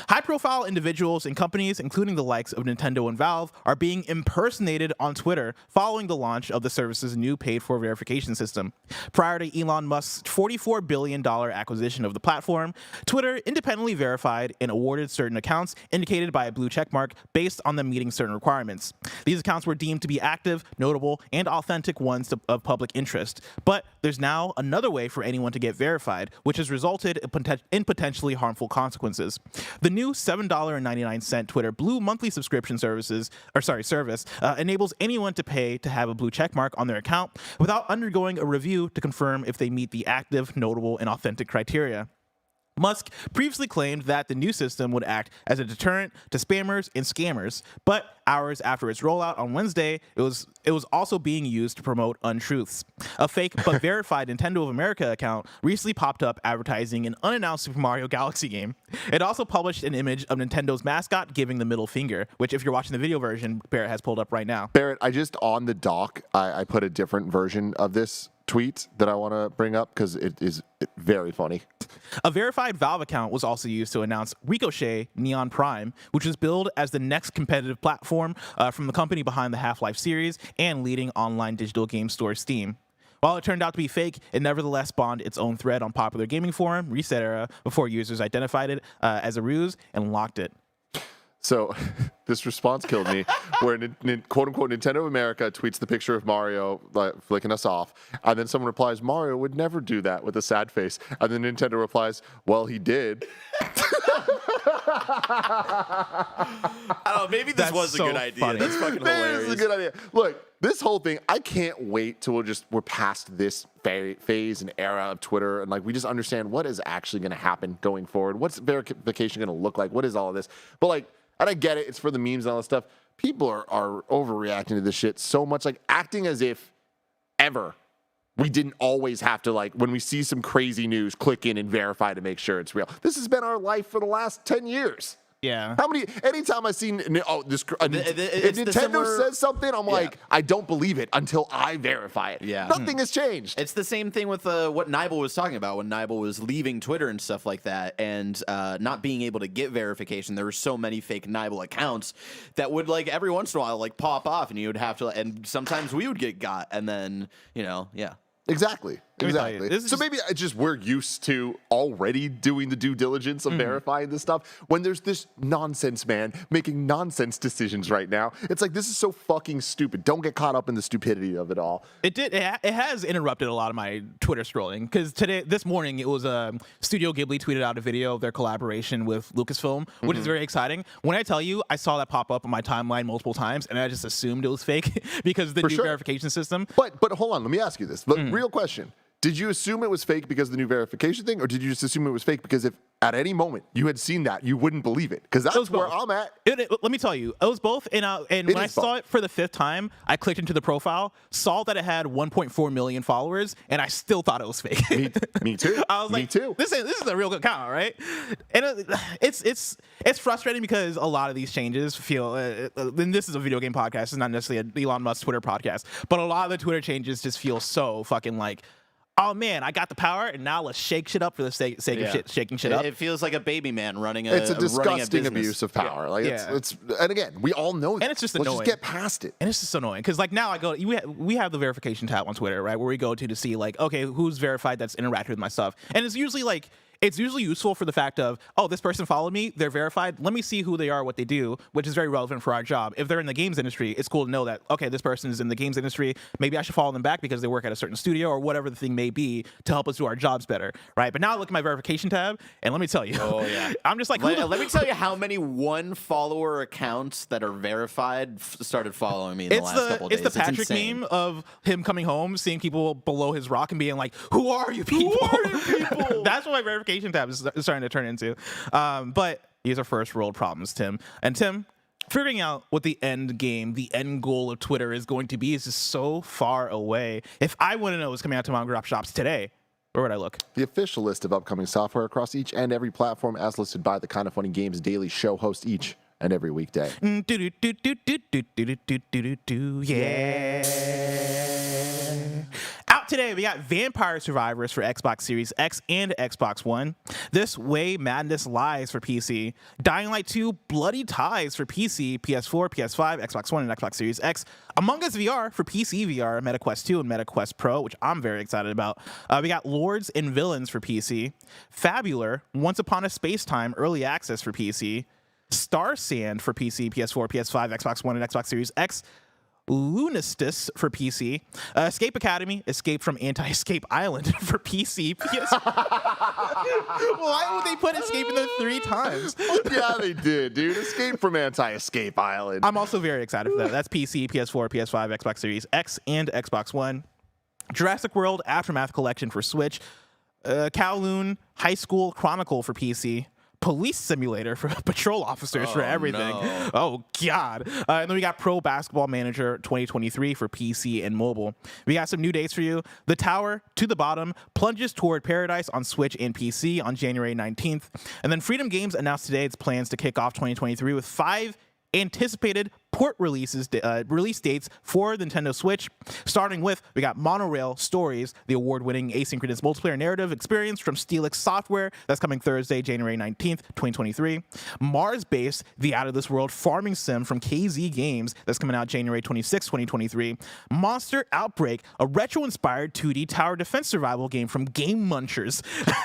High-profile individuals and companies, including the likes of Nintendo and Valve, are being impersonated on Twitter following the launch of the service's new paid-for verification system. Prior to Elon Musk's $44 billion acquisition of the platform, Twitter independently verified and awarded certain accounts indicated by a blue checkmark based on them meeting certain requirements. These accounts were deemed to be active, notable, and authentic ones of public interest. But there's now another way for anyone to get verified, which has resulted in potentially harmful consequences. The new $7.99 Twitter Blue monthly subscription service enables anyone to pay to have a blue checkmark on their account without undergoing a review to confirm if they meet the active, notable, and authentic criteria. Musk previously claimed that the new system would act as a deterrent to spammers and scammers, but hours after its rollout on Wednesday, it was also being used to promote untruths. A fake but verified Nintendo of America account recently popped up advertising an unannounced Super Mario Galaxy game. It also published an image of Nintendo's mascot giving the middle finger, which if you're watching the video version, Barrett has pulled up right now. Barrett, I just on the doc, I put a different version of this tweet that I want to bring up because it is very funny. A verified Valve account was also used to announce Ricochet Neon Prime, which was billed as the next competitive platform from the company behind the Half-Life series and leading online digital game store Steam. While it turned out to be fake, it nevertheless spawned its own thread on popular gaming forum Reset Era before users identified it as a ruse and locked it. So this response killed me, where quote unquote Nintendo of America tweets the picture of Mario flicking us off, and then someone replies, "Mario would never do that," with a sad face, and then Nintendo replies, "Well, he did." I don't know, maybe this was so a good idea. funny. That's fucking hilarious. This is a good idea. Look, this whole thing, I can't wait till we're past this phase and era of Twitter, and like we just understand what is actually going to happen going forward. What's verification going to look like? What is all of this? But like, and I get it, it's for the memes and all that stuff. People are overreacting to this shit so much, like acting as if ever we didn't always have to, like, when we see some crazy news, click in and verify to make sure it's real. This has been our life for the last 10 years. Yeah. Anytime I've seen, if Nintendo says something, I'm like, I don't believe it until I verify it. Yeah. Nothing has changed. It's the same thing with what Nibel was talking about when Nibel was leaving Twitter and stuff like that, and not being able to get verification. There were so many fake Nibel accounts that would, like, every once in a while, like, pop off, and you would have to, and sometimes we would get got, and then, yeah. Exactly. So maybe it's just we're used to already doing the due diligence of verifying this stuff. When there's this nonsense man making nonsense decisions right now, it's like, this is so fucking stupid. Don't get caught up in the stupidity of it all. It has interrupted a lot of my Twitter scrolling, because this morning it was Studio Ghibli tweeted out a video of their collaboration with Lucasfilm, which is very exciting. When I tell you, I saw that pop up on my timeline multiple times, and I just assumed it was fake because of the new verification system. But hold on, let me ask you this. Real question. Did you assume it was fake because of the new verification thing, or did you just assume it was fake because if at any moment you had seen that, you wouldn't believe it? Because that's where I'm at. Let me tell you, it was both. And when I saw it for the 5th time, I clicked into the profile, saw that it had 1.4 million followers, and I still thought it was fake. Me too. I was like, this is a real good account, right? And it's frustrating because a lot of these changes feel, and this is a video game podcast, it's not necessarily an Elon Musk Twitter podcast, but a lot of the Twitter changes just feel so fucking like, oh man, I got the power, and now let's shake shit up for the sake of shaking shit up. It feels like a baby man running It's a disgusting abuse of power. Like it's and again, we all know that. And it's just annoying. Let's just get past it. And it's just annoying because like now we have the verification tab on Twitter, right, where we go to see like, okay, who's verified that's interacted with my stuff, and it's usually useful for the fact of, oh, this person followed me, they're verified, let me see who they are, what they do, which is very relevant for our job. If they're in the games industry, it's cool to know that, okay, this person is in the games industry, maybe I should follow them back because they work at a certain studio or whatever the thing may be to help us do our jobs better, right? But now I look at my verification tab, and let me tell you, I'm just like, let me tell you how many one-follower accounts that are verified started following me in the last couple of days. It's the Patrick meme of him coming home, seeing people below his rock and being like, who are you people? That's what my verification tab is starting to turn into. But these are first world problems, Tim. And Tim, figuring out what the end game, the end goal of Twitter is going to be is just so far away. If I want to know what's coming out to mom and pop shops today, where would I look? The official list of upcoming software across each and every platform as listed by the KindaFunny Games Daily Show host each and every weekday. Yeah. Out Out today, we got Vampire Survivors for Xbox Series X and Xbox One. This Way Madness Lies for PC. Dying Light 2 Bloody Ties for PC, PS4, PS5, Xbox One, and Xbox Series X. Among Us VR for PC VR, MetaQuest 2 and MetaQuest Pro, which I'm very excited about. We got Lords and Villains for PC. Fabular, Once Upon a Space-Time Early Access for PC. Star Sand for PC, PS4, PS5, Xbox One, and Xbox Series X. Lunistis for PC, Escape Academy, Escape from Anti-Escape Island for PC, Why would they put Escape in there 3 times? Yeah, they did, dude. Escape from Anti-Escape Island. I'm also very excited for that. That's PC, PS4, PS5, Xbox Series X, and Xbox One. Jurassic World Aftermath Collection for Switch, Kowloon High School Chronicle for PC, Police Simulator for patrol officers for everything. No. Oh, God. And then we got Pro Basketball Manager 2023 for PC and mobile. We got some new dates for you. The Tower to the Bottom plunges toward paradise on Switch and PC on January 19th. And then Freedom Games announced today its plans to kick off 2023 with 5 anticipated port release dates for Nintendo Switch, starting with we got Monorail Stories, the award-winning asynchronous multiplayer narrative experience from Steelix Software that's coming Thursday, January 19th, 2023. Mars Base, the out-of-this-world farming sim from KZ Games that's coming out January 26th, 2023. Monster Outbreak, a retro-inspired 2D tower defense survival game from Game Munchers.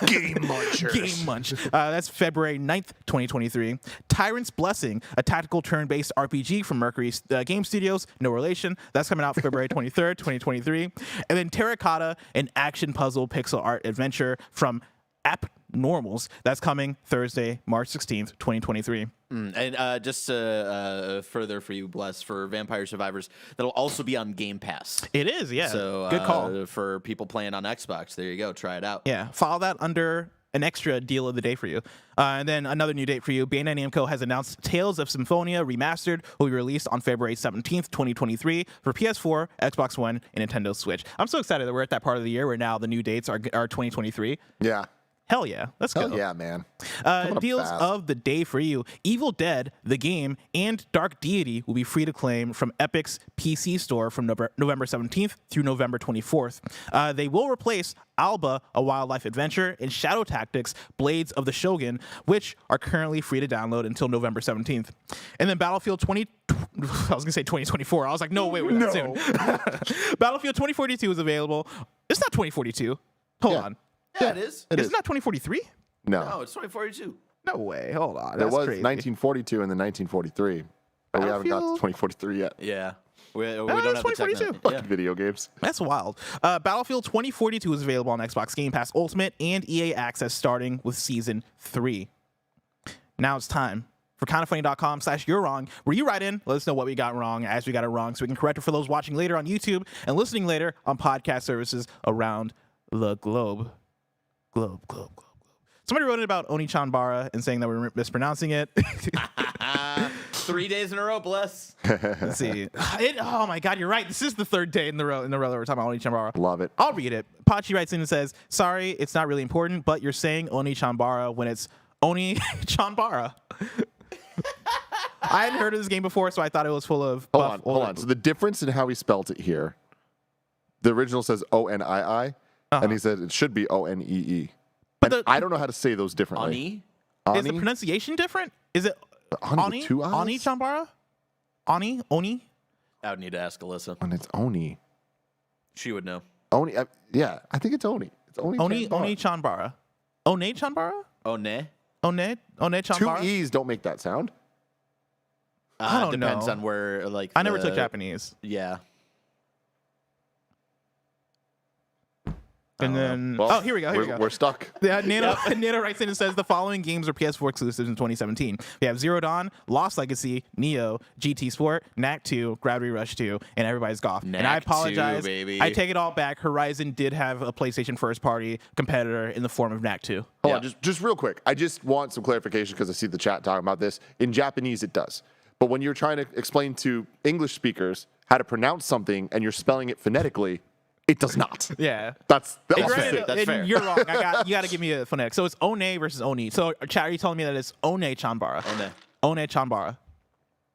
Game Munchers. Game Munch. That's February 9th, 2023. Tyrant's Blessing, a tactical turn-based RPG from Mercury Game Studios, no relation. That's coming out February 23rd, 2023. And then Terracotta, an action puzzle pixel art adventure from Appnormals. That's coming Thursday, March 16th, 2023. And just further for you, Bless, for Vampire Survivors, that'll also be on Game Pass. It is, yeah. So good call. For people playing on Xbox, there you go. Try it out. Yeah, follow that under an extra deal of the day for you. And then another new date for you. Bandai Namco has announced Tales of Symphonia Remastered will be released on February 17th, 2023 for PS4, Xbox One, and Nintendo Switch. I'm so excited that we're at that part of the year where now the new dates are 2023. Yeah. Hell yeah. Let's go. Hell yeah, man. Deals fast. of the day for you. Evil Dead, the game, and Dark Deity will be free to claim from Epic's PC store from November 17th through November 24th. They will replace Alba, a wildlife adventure, and Shadow Tactics, Blades of the Shogun, which are currently free to download until November 17th. And then Battlefield 2024. I was like, no, wait, we're not soon. Battlefield 2042 is available. It's not 2042. Hold on. Yeah, it is. It Is is. it not 2043? No. No, it's 2042. No way. Hold on. There That's was crazy. 1942 and then 1943. But we haven't got to Battlefield? 2043 yet. Yeah. We it's don't have the 2042. techno- Fucking Yeah. video games. That's wild. Battlefield 2042 is available on Xbox Game Pass Ultimate and EA Access starting with Season 3. Now it's time for KindaFunny.com/you're wrong, where you write in, let us know what we got wrong as we got it wrong so we can correct it for those watching later on YouTube and listening later on podcast services around the globe. Somebody wrote in about Oni-chan-bara and saying that we're mispronouncing it. 3 days in a row, Bless. Let's see. Oh my God, you're right. This is the 3rd day in the row that we're talking about Oni-chan-bara. Love it. I'll read it. Pachi writes in and says, sorry, it's not really important, but you're saying Oni-chan-bara when it's Oni-chan-bara. I hadn't heard of this game before, so I thought it was full of Hold on. So the difference in how he spelled it here, the original says O-N-I-I, and he said it should be O-N-E-E. But And I don't know how to say those differently. Ani? Is the pronunciation different? Is it Ani Oni? with 2 I's? Oni-chan-bara? Oni? I would need to ask Alyssa. And it's Oni. She would know. Oni. Yeah, I think it's Oni. It's Oni-chan-bara. One-chan-bara? Oh, ne? One-chan-bara? 2 E's don't make that sound. I don't Depends know. on where, like. I never took Japanese. Yeah. And then, Well, here we go. We're stuck. Yeah, Nano writes in and says the following games are PS4 exclusives in 2017. We have Zero Dawn, Lost Legacy, Neo, GT Sport, Knack 2, Gravity Rush 2, and Everybody's Golf. And I Knack 2, apologize. baby. I take it all back. Horizon did have a PlayStation first party competitor in the form of Knack 2. Hold on, just real quick. I just want some clarification because I see the chat talking about this. In Japanese, it does. But when you're trying to explain to English speakers how to pronounce something and you're spelling it phonetically, it does not. Yeah. That's And fair. granted, That's and fair. you're wrong. You got to give me a phonetic. So it's One versus Oni. So chat, are you telling me that it's One-chanbara? One-chanbara.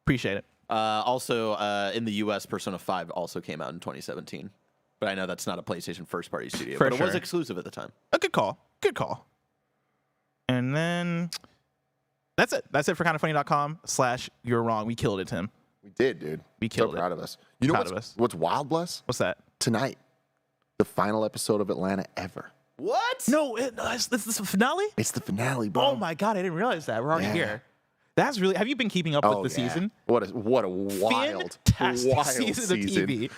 Appreciate it. Also, in the U.S., Persona 5 also came out in 2017. But I know that's not a PlayStation first-party studio, For but it was sure. exclusive at the time. A good call. Good call. And then that's it. That's it for kindafunny.com/you're wrong. We killed it, Tim. We did, dude. We killed so it. proud of us. You know Proud of us. what's wild, Bless? What's that? Tonight, the final episode of Atlanta ever. What? No, it's the finale? It's the finale, bro. Oh my God, I didn't realize that. We're already here. That's really. Have you been keeping up with the season? What a wild, Fantastic wild season of TV.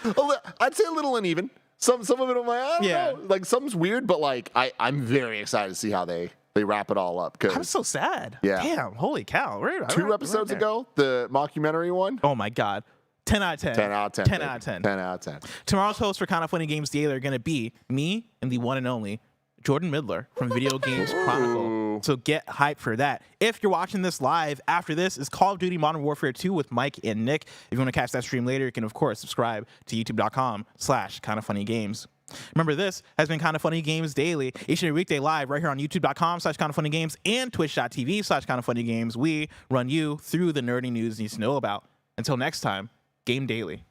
I'd say a little uneven. Some of it, I'm like, I don't know. Like, something's weird, but like, I'm very excited to see how they wrap it all up. I'm so sad. Yeah. Damn, holy cow. Two episodes ago, the mockumentary one. Oh my God. 10 out of 10. 10 out of 10. 10 baby. out of 10. 10 out of 10. Tomorrow's hosts for Kinda Funny Games Daily are going to be me and the one and only Jordan Midler from Video Games Chronicle. So get hyped for that. If you're watching this live, after this is Call of Duty Modern Warfare 2 with Mike and Nick. If you want to catch that stream later, you can, of course, subscribe to youtube.com/kindafunnygames. Remember, this has been Kinda Funny Games Daily, each and every weekday live right here on youtube.com/kindafunnygames and twitch.tv/kindafunnygames. We run you through the nerdy news you need to know about. Until next time, game daily.